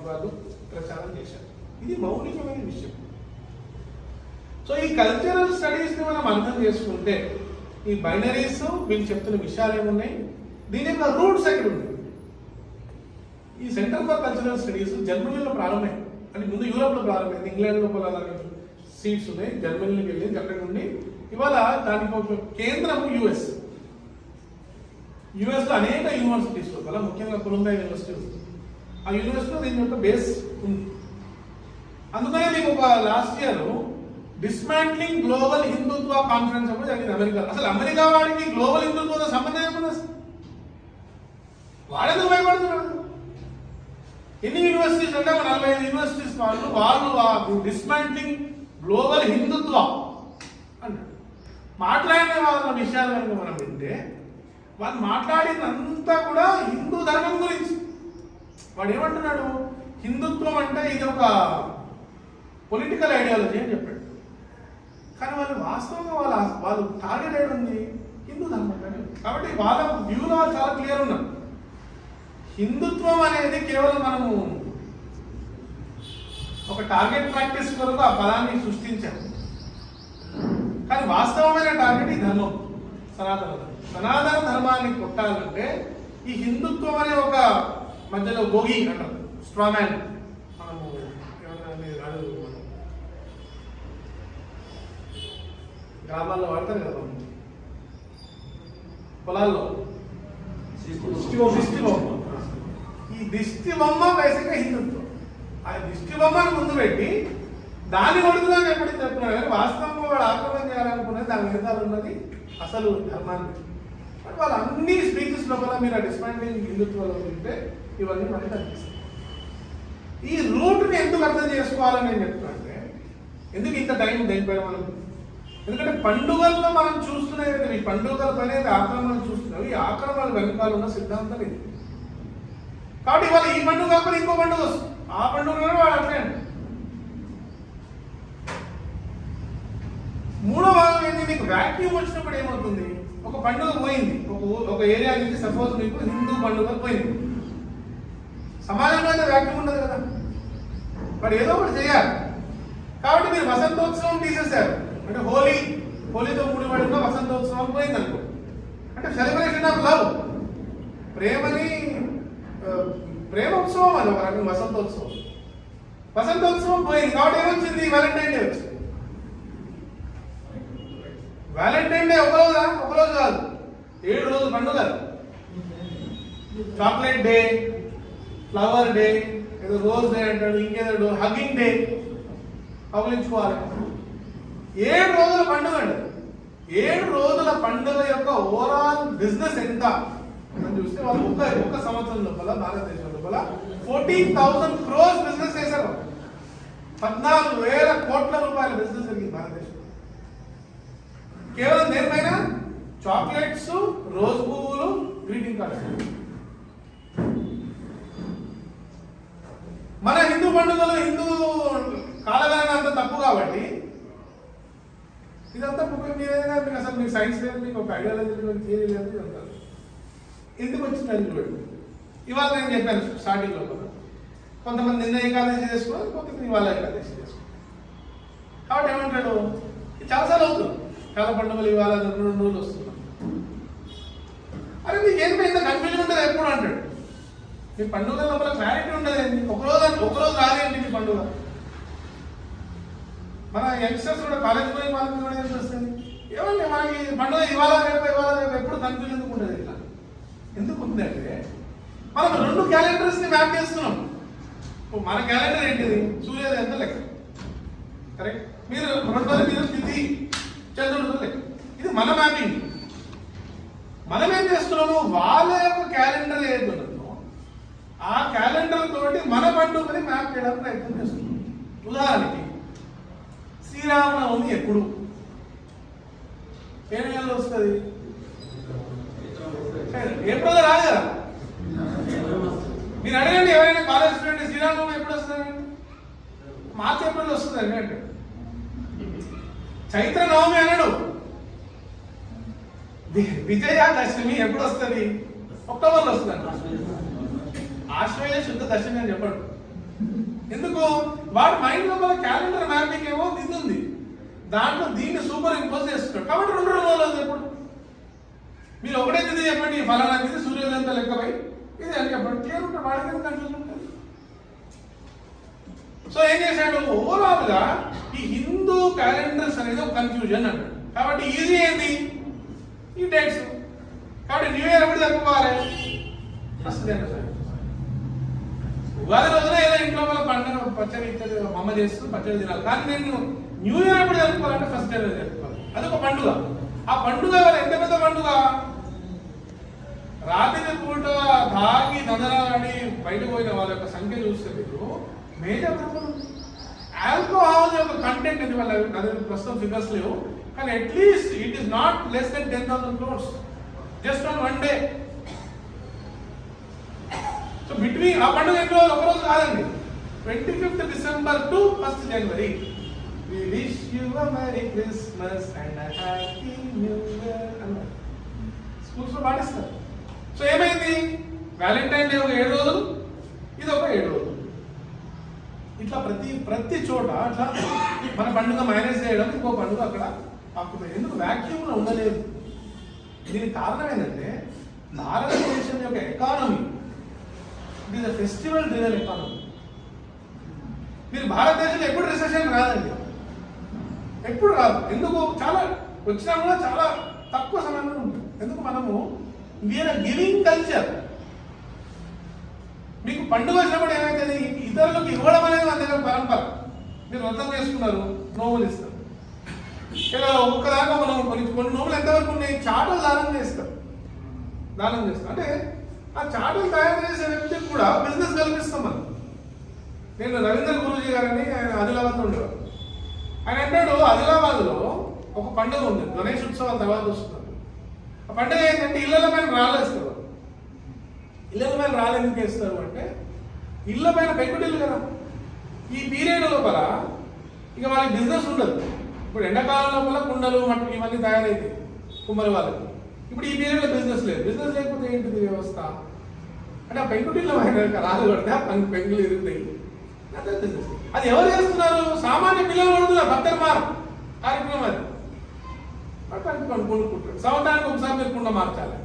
వాళ్ళు ప్రచారం చేశారు. ఇది మౌలికమైన విషయం. సో ఈ కల్చరల్ స్టడీస్ ని మనం అర్థం చేసుకుంటే ఈ బైనరీస్ వీళ్ళు చెప్తున్న విషయాలు ఏమున్నాయి, దీని యొక్క రూట్స్ ఎక్కడ ఉన్నాయి. ఈ సెంటర్ ఫర్ కల్చరల్ స్టడీస్ జర్మనీలో ప్రారంభమైంది. అంటే ముందు యూరోప్లో ప్రారంభమైంది. ఇంగ్లాండ్ లోపల సీట్స్ ఉన్నాయి, జర్మనీలోకి వెళ్ళి అక్కడ నుండి ఇవాళ దానికి ఒక కేంద్రం యుఎస్ లో అనేక యూనివర్సిటీస్ లోపల, ముఖ్యంగా కొలంబియా యూనివర్సిటీ ఉంది. ఆ యూనివర్సిటీలో దీని యొక్క బేస్ ఉంది. అందుకనే మీకు ఒక లాస్ట్ ఇయర్ డిస్మాంట్లింగ్ గ్లోబల్ హిందుత్వ కాన్ఫరెన్స్ అప్పుడు జరిగింది అమెరికా. అసలు అమెరికా వాడికి గ్లోబల్ హిందుత్వతో సంబంధం ఏమన్నా? వాడెందుకు భయపడుతున్నాడు? ఎన్ని యూనివర్సిటీస్ అంటే 45 యూనివర్సిటీస్ వాళ్ళు డిస్మాంట్లింగ్ గ్లోబల్ హిందుత్వ అంటారు. మాట్లాడిన వాళ్ళ విషయాలు కనుక మనం వింటే వాళ్ళు మాట్లాడినంతా కూడా హిందూ ధర్మం గురించి. వాడు ఏమంటున్నాడు? హిందుత్వం అంటే ఇది ఒక పొలిటికల్ ఐడియాలజీ అని చెప్పాడు. కానీ వాళ్ళు వాస్తవంగా వాళ్ళు టార్గెట్ ఏది ఉంది? హిందూ ధర్మం. కాబట్టి వాళ్ళ వ్యూలో వాళ్ళు చాలా క్లియర్ ఉన్నారు. హిందుత్వం అనేది కేవలం మనము ఒక టార్గెట్ ప్రాక్టీస్ కొరకు ఆ పదాన్ని సృష్టించాము. కానీ వాస్తవమైన టార్గెట్ ఈ ధర్మం, సనాతన ధర్మం. సనాతన ధర్మాన్ని కొట్టాలంటే ఈ హిందుత్వం అనే ఒక మధ్యలో భోగి అంటారు, స్ట్రామ్యాన్. మనము గ్రామాల్లో వాడతారు కదా, పొలాల్లో దిష్టి బొమ్మ. ఈ దిష్టి బొమ్మ బేసిక్గా హిందుత్వం. ఆ దిష్టి బొమ్మను ముందు పెట్టి దాన్ని కొడుతుందని ఎప్పుడు చెప్తున్నారు. కానీ వాస్తవంగా వాడు ఆక్రమణ చేయాలనుకున్నది దాని వెనకాల ఉన్నది అసలు ధర్మాన్ని. బట్ వాళ్ళు అన్ని స్పీచెస్ లోపల మీరు ఆ డిస్మాంట్లింగ్ హిందుత్వంలో ఉంటే ఇవన్నీ మనకి కనిపిస్తాయి. ఈ రూట్ని ఎందుకు అర్థం చేసుకోవాలని నేను చెప్తున్నా అంటే, ఎందుకు ఇంత టైం దేనిపైన మనం, ఎందుకంటే పండుగల్లో మనం చూస్తున్నది, ఈ పండుగల పైన ఆక్రమణలు చూస్తున్నాం. ఈ ఆక్రమణల వెనకాల ఉన్న సిద్ధాంతం ఇది. కాబట్టి ఇవాళ ఈ పండుగ కాకుండా ఇంకో పండుగ వస్తుంది, ఆ పండుగలో వాడు అట్లే. మూడో భాగం ఏంటి? మీకు వ్యాక్యూమ్ వచ్చినప్పుడు ఏమవుతుంది? ఒక పండుగ పోయింది, ఒక ఏరియా నుంచి సపోజ్ మీకు హిందూ పండుగ పోయింది. సమాజంలో అయితే వ్యాక్యూమ్ ఉండదు కదా, మరి ఏదో ఒకటి చేయాలి. కాబట్టి మీరు వసంతోత్సవం తీసేశారు అంటే హోలీతో ముడిపడిన వసంతోత్సవం పోయింది అనుకో, అంటే సెలబ్రేషన్ ఆఫ్ లవ్, ప్రేమ ఉత్సవం అది ఒక రకం వసంతోత్సవం. వసంతోత్సవం పోయింది కాబట్టి ఏమొచ్చింది? వ్యాలంటైన్ డే వచ్చింది. వ్యాలంటైన్ డే ఒకరోజు కాదు, 7 రోజులు పండుగ. చాక్లెట్ డే, ఫ్లవర్ డే, ఏదో రోజ్ డే అంటాడు, ఇంకేదో హగ్గింగ్ డే, కబులించుకోవాలి. 7 రోజుల పండుగ అండి. 7 రోజుల పండుగ యొక్క ఓవరాల్ బిజినెస్ ఎంత అని చూస్తే వాళ్ళు ఒక్క సంవత్సరం లోపల భారతదేశం లోపల 14,000 crores బిజినెస్ చేశారు. 14,000 కోట్ల రూపాయల బిజినెస్ జరిగింది భారతదేశం. కేవలం దేనిపైన? చాక్లెట్స్, రోజ్ పువ్వులు, గ్రీటింగ్ కార్డ్స్. మన హిందూ పండుగలు, హిందూ కాలగణన అంత తప్పు కాబట్టి ఇదంతా మీరేనా? మీకు అసలు మీకు సైన్స్ లేదు, మీకు ఒక ఐడియాలజీ లేదు, థియరీ లేదు, ఇదంతా ఎందుకు వచ్చింది అది చూడండి. ఇవాళ నేను చెప్పాను స్టార్టింగ్ లో కూడా, కొంతమంది నిన్న ఏకాదశి చేసుకున్నారు, కొంతమంది ఇవాళ ఏకాదశి చేసుకున్నారు. కాబట్టి ఏమంటాడు, ఇది చాలాసార్లు అవుతుంది, చాలా పండుగలు ఇవాళ 2 రోజులు వస్తున్నాం. అరే మీకు ఏమైనా కన్ఫ్యూజన్ ఉంటుంది ఎప్పుడు అంటాడు. మీ పండుగ లోపల క్లారిటీ ఉండదండి. ఒకరోజు రాదేంటి మీ పండుగ. మన యంగ్స్టర్స్ కూడా కాలేజ్ పోయి వాళ్ళకి కూడా ఏం వస్తుంది, ఏమండి మనకి పండుగ ఇవాళ రేపు ఎప్పుడు కన్ఫ్యూజన్ ఎందుకు ఉండదు. ఇట్లా ఎందుకు ఉందంటే మనం 2 క్యాలెండర్స్ ని మ్యాప్ చేస్తున్నాం. మన క్యాలెండర్ ఏంటిది? సూర్యోదయం ఎంత లెక్క, కరెక్ట్. మీరు మీరు తిథి చంద్రుడు లెక్క. ఇది మన మ్యాపింగ్. మనం ఏం చేస్తున్నాము, వాళ్ళ యొక్క క్యాలెండర్ ఏది ఉన్నదో ఆ క్యాలెండర్ తోటి మన పండుగని మ్యాప్ చేయడానికి ప్రయత్నం చేస్తున్నాం. ఉదాహరణకి శ్రీరామనవమి ఎప్పుడు, ఏ నెలలో వస్తుంది? ఏప్రిల్ రాదు కదా. మీరు అడగండి ఎవరైనా కాలేజ్ స్టూడెంట్, శ్రీరామనవమి ఎప్పుడు వస్తుంది? మార్చి ఏప్రిల్ వస్తుంది అండి అంటే. చైత్ర నవమి అనడు. విజయదశమి ఎప్పుడు వస్తుంది? అక్టోబర్లో వస్తుంది అంట. ఆశ్వేయ శుద్ధ దశమి అని చెప్పడు. ఎందుకు? వాడి మైండ్ లోపల క్యాలెండర్ మ్యాపింగ్ ఏమో ఇది ఉంది, దాంట్లో దీన్ని సూపర్ ఇంపోజ్ చేస్తున్నాడు. కాబట్టి 2 రోజులు ఎప్పుడు మీరు ఒకటే తిథి చెప్పండి, ఫలానా తిథి సూర్యోదయంతో లెక్కపై ఇది అని చెప్పండి, క్లియర్ ఉంటుంది. వాడికి కన్ఫ్యూజన్ ఉంటుంది. సో ఏం చేశాడు, ఓవరాల్ గా ఈ హిందూ క్యాలెండర్స్ అనేది ఒక కన్ఫ్యూజన్ అన్నాడు. కాబట్టి ఈజీ ఏంది? ఈ డేట్స్. కాబట్టి న్యూ ఇయర్ ఎప్పుడు జరుపుకోవాలి? First day. ఉగాది రోజున ఏదో ఇంట్లో వాళ్ళ పండుగ పచ్చడి ఇచ్చేది అమ్మ చేస్తూ పచ్చడి తినాలి. కానీ నేను న్యూ ఇయర్ ఎప్పుడు జరుపుకోవాలంటే ఫస్ట్ డే జరుపుకోవాలి. అదొక పండుగ. ఆ పండుగ ఎంత పెద్ద పండుగ. రాత్రి పూట తాగి దందనాలని బయటకు పోయిన వాళ్ళ యొక్క సంఖ్య చూస్తే మీరు మేజర్ గ్రూపులు. ఆల్కహాల్ యొక్క కంటెంట్ ఇది వాళ్ళ అదే ప్రస్తుతం ఫిగర్స్ లేవు, కానీ at least it is not less than 10,000 crores just on 1 day. So between ఆ పండుగ ఎన్ని రోజులు? ఒక రోజు కాదండి. 25th December to 1st January. We wish you a Merry Christmas and a Happy New Year అన్నారు. స్కూల్స్ లో పాటిస్తారు. సో ఏమైంది? వ్యాలంటైన్ డే ఒక 7 రోజులు, ఇది ఒక 7 రోజులు. ఇట్లా ప్రతి చోట అట్లా మన పండుగ మేనేజ్ చేయడం, ఇంకో పండుగ అక్కడ ఆకుపోయింది. ఎందుకు? వ్యాక్యూమ్ లో ఉండలేదు. దీనికి కారణం ఏంటంటే భారతదేశం యొక్క economy it is a festival driven economy. మీరు భారతదేశంలో ఎప్పుడు రిసెషన్ రాదండి, ఎప్పుడు రాదు. ఎందుకు? చాలా వచ్చినా కూడా చాలా తక్కువ సమయంలో ఉంటుంది. ఎందుకు? మనము వీఆర్ గివింగ్ కల్చర్. మీకు పండుగ వచ్చినప్పుడు ఏమైతుంది? ఇతరులకు ఇవ్వడం అనేది మన దగ్గర పరంపర. మీరు వ్రతం చేసుకున్నారు, నోవులు ఇస్తారు. ఇలా ఒక్కదాకా మనం కొన్ని నోవులు ఎంతవరకు ఉన్నాయి? చాటలు దానం చేస్తారు. అంటే ఆ చాటలు తయారు చేసే వ్యక్తికి కూడా బిజినెస్ కల్పిస్తాం మనం. నేను రవీంద్ర గురూజీ గారని, ఆయన ఆదిలాబాద్లో ఉండేవారు. ఆయన అంటాడు, ఆదిలాబాద్లో ఒక పండుగ ఉంది, గణేష్ ఉత్సవాల తర్వాత వస్తున్నారు. ఆ పండుగ ఏంటంటే ఇళ్ళ పైన రాలేస్తారు. ఇళ్ళ పైన రాళ్ళు ఎందుకు వేస్తారు అంటే, ఇళ్ళ పైన పెట్టుబడులు కదా. ఈ పీరియడ్ లోపల ఇక వాళ్ళకి బిజినెస్ ఉండదు. ఇప్పుడు ఎండాకాలం లోపల కుండలు మట్టి ఇవన్నీ తయారైతాయి కుమ్మరి వాళ్ళకి. ఇప్పుడు ఈ పీరియడ్లో బిజినెస్ లేదు. బిజినెస్ లేకపోతే ఏంటిది వ్యవస్థ? అంటే ఆ పెంకుటిల్లో రాళ్ళు కొడితే ఆ పెంకులు ఇరుగుతాయి. అది ఎవరు చేస్తున్నారు? సామాన్య పిల్లలు కొడుతున్నారు. భక్తర్మార్ కార్యక్రమం అది. కొనుక్కుంటారు. సంవత్సరానికి ఒకసారి మీరు కుండ మార్చాలి,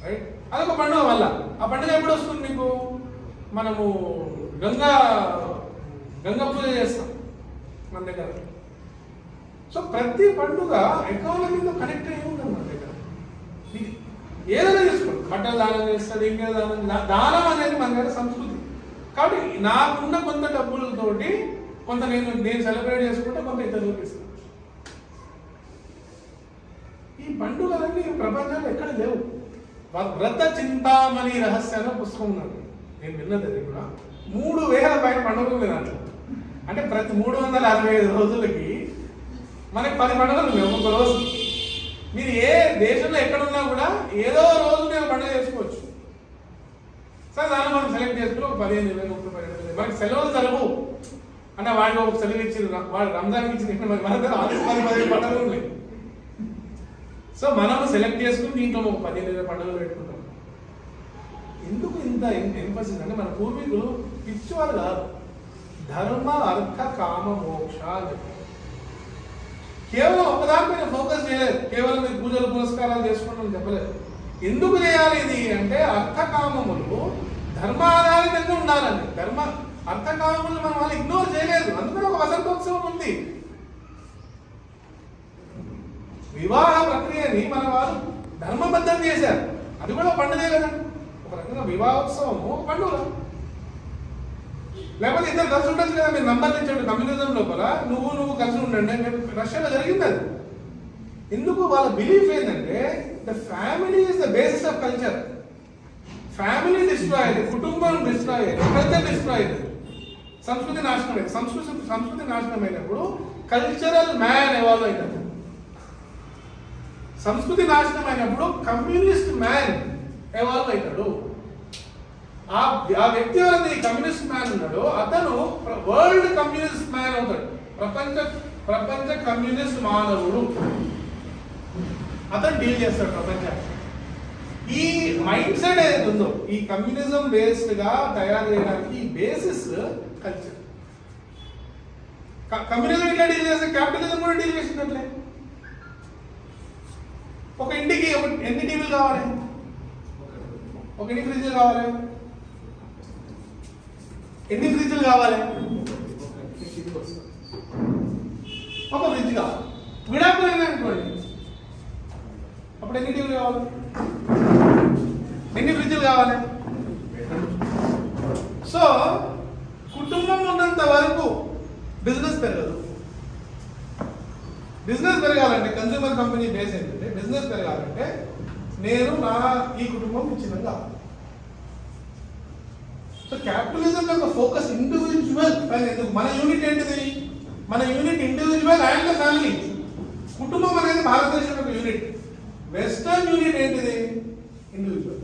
రైట్? అదొక పండుగ. వల్ల ఆ పండుగ ఎప్పుడు వస్తుంది మీకు? మనము గంగా పూజ చేస్తాం మన దగ్గర. సో ప్రతి పండుగ ఎకానమీతో కనెక్ట్ అయ్యి ఉంటుంది మన దగ్గర. ఏదైనా తీసుకోండి, బట్టలు దానం చేస్తాడు, ఇంకేదో దానం అనేది మన దగ్గర సంస్కృతి. కాబట్టి నాకున్న కొంత డబ్బులతోటి కొంత నేను సెలబ్రేట్ చేసుకుంటే కొంత ఇతరులకు ఇస్తాను. ఈ పండుగలన్నీ ప్రపంచంలో ఎక్కడ లేవు. వ్రత చింతామణి రహస్యాల పుస్తకం ఉన్నది, నేను విన్నది. అది కూడా 3000 పైన పండుగలు లేదు. అంటే ప్రతి 365 రోజులకి మనకి 10 పండుగలు లేవు ఒక్కొక్క రోజు. మీరు ఏ దేశంలో ఎక్కడున్నా కూడా ఏదో రోజు మీరు పండుగ చేసుకోవచ్చు. సరే, దాన్ని మనం సెలెక్ట్ చేసుకుని ఒక 15,000, 30,000 మనకి సెలవులు జరగవు. అంటే వాడికి ఒక సెలవు ఇచ్చింది, వాడు రంజాన్కి ఇచ్చింది, మన దగ్గర 10 పండుగలు ఉన్నాయి. సో మనము సెలెక్ట్ చేసుకుని దీంట్లో ఒక 15,000 పండుగలు పెట్టుకుంటాం. ఎందుకు ఇంత ఎంఫసిస్ అంటే మన పూర్వీకులు పిచ్చివారు కాదు, ధర్మ అర్థ కామ మోక్ష అని చెప్పారు. కేవలం ఒకదానిపైన ఫోకస్ చేయలేదు. కేవలం మీరు పూజలు పురస్కారాలు చేసుకోవడం చెప్పలేదు. ఎందుకు చేయాలి ఇది అంటే అర్థకామములు ధర్మాధారితంగా ఉండాలండి. అర్థకామములు మనం వాళ్ళు ఇగ్నోర్ చేయలేదు. అందుకని ఒక వసంతోత్సవం ఉంది. వివాహ ప్రక్రియని మన వాళ్ళు ధర్మబద్ధం చేశారు. అది కూడా పండుగే కదా. ఒక రకంగా వివాహోత్సవము పండుగ. లేకపోతే ఇద్దరు కలిసి ఉండొచ్చు కదా. మీరు నంబర్ ఇచ్చాడు కమ్యూనిజం లోపల నువ్వు కలిసి ఉండండి. రష్యాలో జరిగింది అది. ఎందుకు? వాళ్ళ బిలీఫ్ ఏంటంటే the family is the basis of culture. Family destroy అయ్యేది, కుటుంబం డిస్ట్రాయ్ అయ్యేది, కల్చర్ డిస్ట్రాయ్ అయ్యేది, సంస్కృతి నాశనం అయ్యేది. సంస్కృతి నాశనం అయినప్పుడు కల్చరల్ మ్యాన్ ఎవాల్వ్ అవుతాడు. సంస్కృతి నాశనం అయినప్పుడు కమ్యూనిస్ట్ మ్యాన్ ఎవాల్వ్ అవుతాడు. ఆ వ్యక్తి ఎవరైతే కమ్యూనిస్ట్ మ్యాన్ ఉన్నాడో అతను వరల్డ్ కమ్యూనిస్ట్ మ్యాన్ అవుతాడు. ప్రపంచ కమ్యూనిస్ట్ మానవుడు. అతను డీల్ చేస్తాడు ప్రపంచాన్ని. ఈ మైండ్ సెట్ ఏదైతే ఉందో ఈ కమ్యూనిజం బేస్డ్ గా తయారు చేయడానికి ఈ బేసిస్ కల్చర్. కమ్యూనిజం ఇట్లా డీల్ చేస్తే క్యాపిటలిజం కూడా డీల్ చేసినట్లే. ఒక ఇంటికి ఎన్ని టీవీలు కావాలి? ఒక ఎన్ని ఫ్రిడ్జ్లు కావాలి? ఎన్ని ఫ్రిడ్జ్లు కావాలి? ఒక ఫ్రిడ్జ్ కావాలి. విడాకులు అనుకోండి, అప్పుడు ఎన్ని టీవీలు కావాలి? ఎన్ని ఫ్రిడ్జ్లు కావాలి? సో కుటుంబం ఉన్నంత వరకు బిజినెస్ పెరగదు. బిజినెస్ పెరగాలంటే కన్స్యూమర్ కంపెనీ బేస్ ఏంటంటే బిజినెస్ పెరగాలంటే నేను ఈ కుటుంబం ఇచ్చినంగా. సో క్యాపిటలిజం యొక్క ఫోకస్ ఇండివిజువల్. ఎందుకు? మన యూనిట్ ఏంటిది? మన యూనిట్ ఇండివిజువల్ అండ్ ఫ్యామిలీ. కుటుంబం అనేది భారతదేశం యొక్క యూనిట్. వెస్టర్న్ యూనిట్ ఏంటిది? ఇండివిజువల్.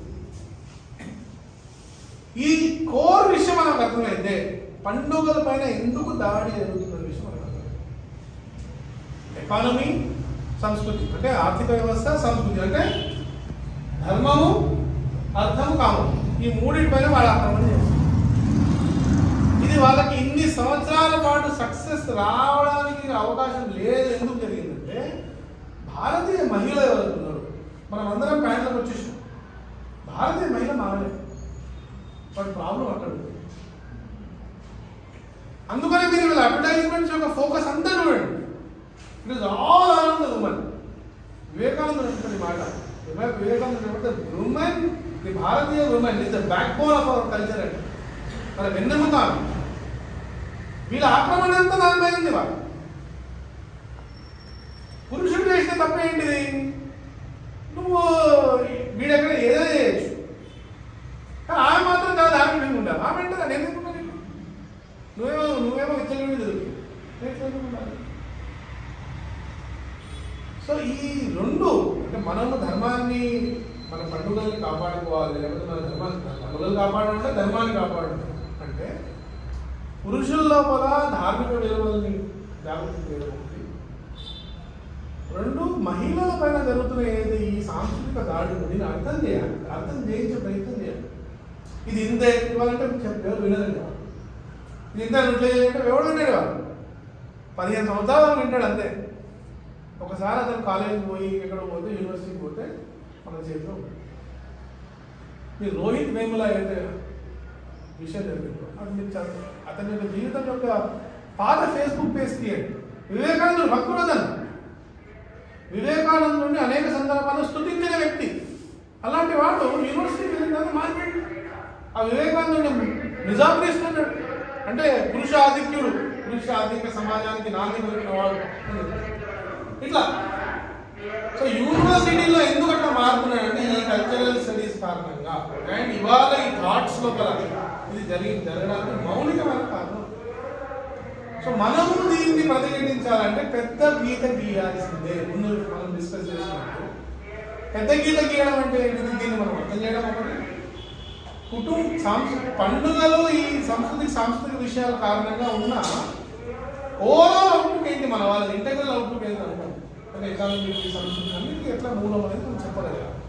ఈ కోర్ విషయం మనకు అర్థమైతే పండుగల పైన ఎందుకు దాడి జరుగుతున్న విషయం మనకు అర్థమైంది. ఎకానమీ, సంస్కృతి అంటే ఆర్థిక వ్యవస్థ, సంస్కృతి అంటే ధర్మము, అర్థము, కామం. ఈ మూడింటిపైన వాళ్ళు ఆక్రమణ చేస్తారు. ఇది వాళ్ళకి ఇన్ని సంవత్సరాల పాటు సక్సెస్ రావడానికి అవకాశం లేదు. ఎందుకు జరిగిందంటే భారతీయ మహిళ ఎవరున్నారు, మనం అందరం ప్యాంట్లకు వచ్చేసాం. భారతీయ మహిళ మారలేదు. వాటి ప్రాబ్లం అక్కడ ఉంది. అందుకనే మీరు వీళ్ళ అడ్వర్టైజ్మెంట్స్ యొక్క ఫోకస్ అంతా చూడండి. It is all around the women. Vivekananda చెప్పిన మాట, Vivekananda women, the Bharatiya women is the back bone of our culture అంటే మన వెన్నెముక. వీళ్ళ ఆక్రమణ అంతా దాని మీద ఉంది. వాళ్ళు పురుషుడు చేసిన తప్పేంటిది? నువ్వు వీడెక్కడ ఏదైనా చేయొచ్చు, కానీ ఆమె మాత్రం చాలా దారుణంగా ఉండాలి. ఆమె అంటే నేను ఎందుకున్నాను, నువ్వేమో విచ్చలవిడి చదువు. సో ఈ రెండు అంటే మనము ధర్మాన్ని, మన పండుగల్ని కాపాడుకోవాలి, లేకపోతే మన ధర్మాన్ని, పండుగలు కాపాడాలంటే ధర్మాన్ని కాపాడాలి అంటే పురుషుల లోపల ధార్మిక విలువల్ని జాగృతి చేయడం ఒకటి. రెండు, మహిళల పైన జరుగుతున్న ఏది ఈ సాంస్కృతిక దాడి దీన్ని అర్థం చేయాలి, అర్థం చేయించే ప్రయత్నం చేయాలి. ఇది ఇంతే ఇవ్వాలంటే ఎవరు వినదండి. ఇది ఇంత యూటిలైజ్ అంటే ఎవడు విన్నాడు కాదు. 15 సంవత్సరాలు వింటాడు అంతే. ఒకసారి అతను కాలేజీకి పోయి ఎక్కడ పోతే యూనివర్సిటీకి పోతే మన చేతిలో మీరు రోహిత్ వేముల అయితే విషయం జరిగిందో అది మీరు అతని యొక్క జీవితం యొక్క పాత ఫేస్బుక్ పేజ్ తీయండి. వివేకానందుడు భక్తుడతను, వివేకానందుడిని అనేక సందర్భాల్లో స్తుతించిన వ్యక్తి. అలాంటి వాడు యూనివర్సిటీకి వెళ్ళిన తర్వాత మార్కెట్ ఆ వివేకానందుడిని నిజాగ్రహిస్తున్నాడు. అంటే పురుష ఆధిక్య సమాజానికి నాంది పలికిన వాడు ఇట్లా. సో యూనివర్సిటీలో ఎందుకు అట్లా మారుతున్నాడంటే ఈ కల్చరల్ స్టడీస్ కారణంగా అండ్ ఇవాళ ఈ థాట్స్ లోపల ఇది జరగడానికి మౌలికమైన కారణం. సో మనము దీన్ని ప్రతిఘటించాలంటే పెద్ద గీత గీయాల్సిందే. ముందు మనం డిస్కస్ చేసినట్టు పెద్ద గీత గీయడం అంటే దీన్ని మనం అర్థం చేయడం ఒకటి. పండుగలు ఈ సాంస్కృతిక విషయాల కారణంగా ఉన్న ఓవరాల్ అవుట్పుట్ ఏంటి, మన వాళ్ళ ఇంటెగ్రల్ అవుట్పుట్ ఏంటి అనుకోండి. ఎకానమీ సంస్కృతి అన్నింటికి ఎట్లా మూలం అనేది మనం చెప్పగలగాలి.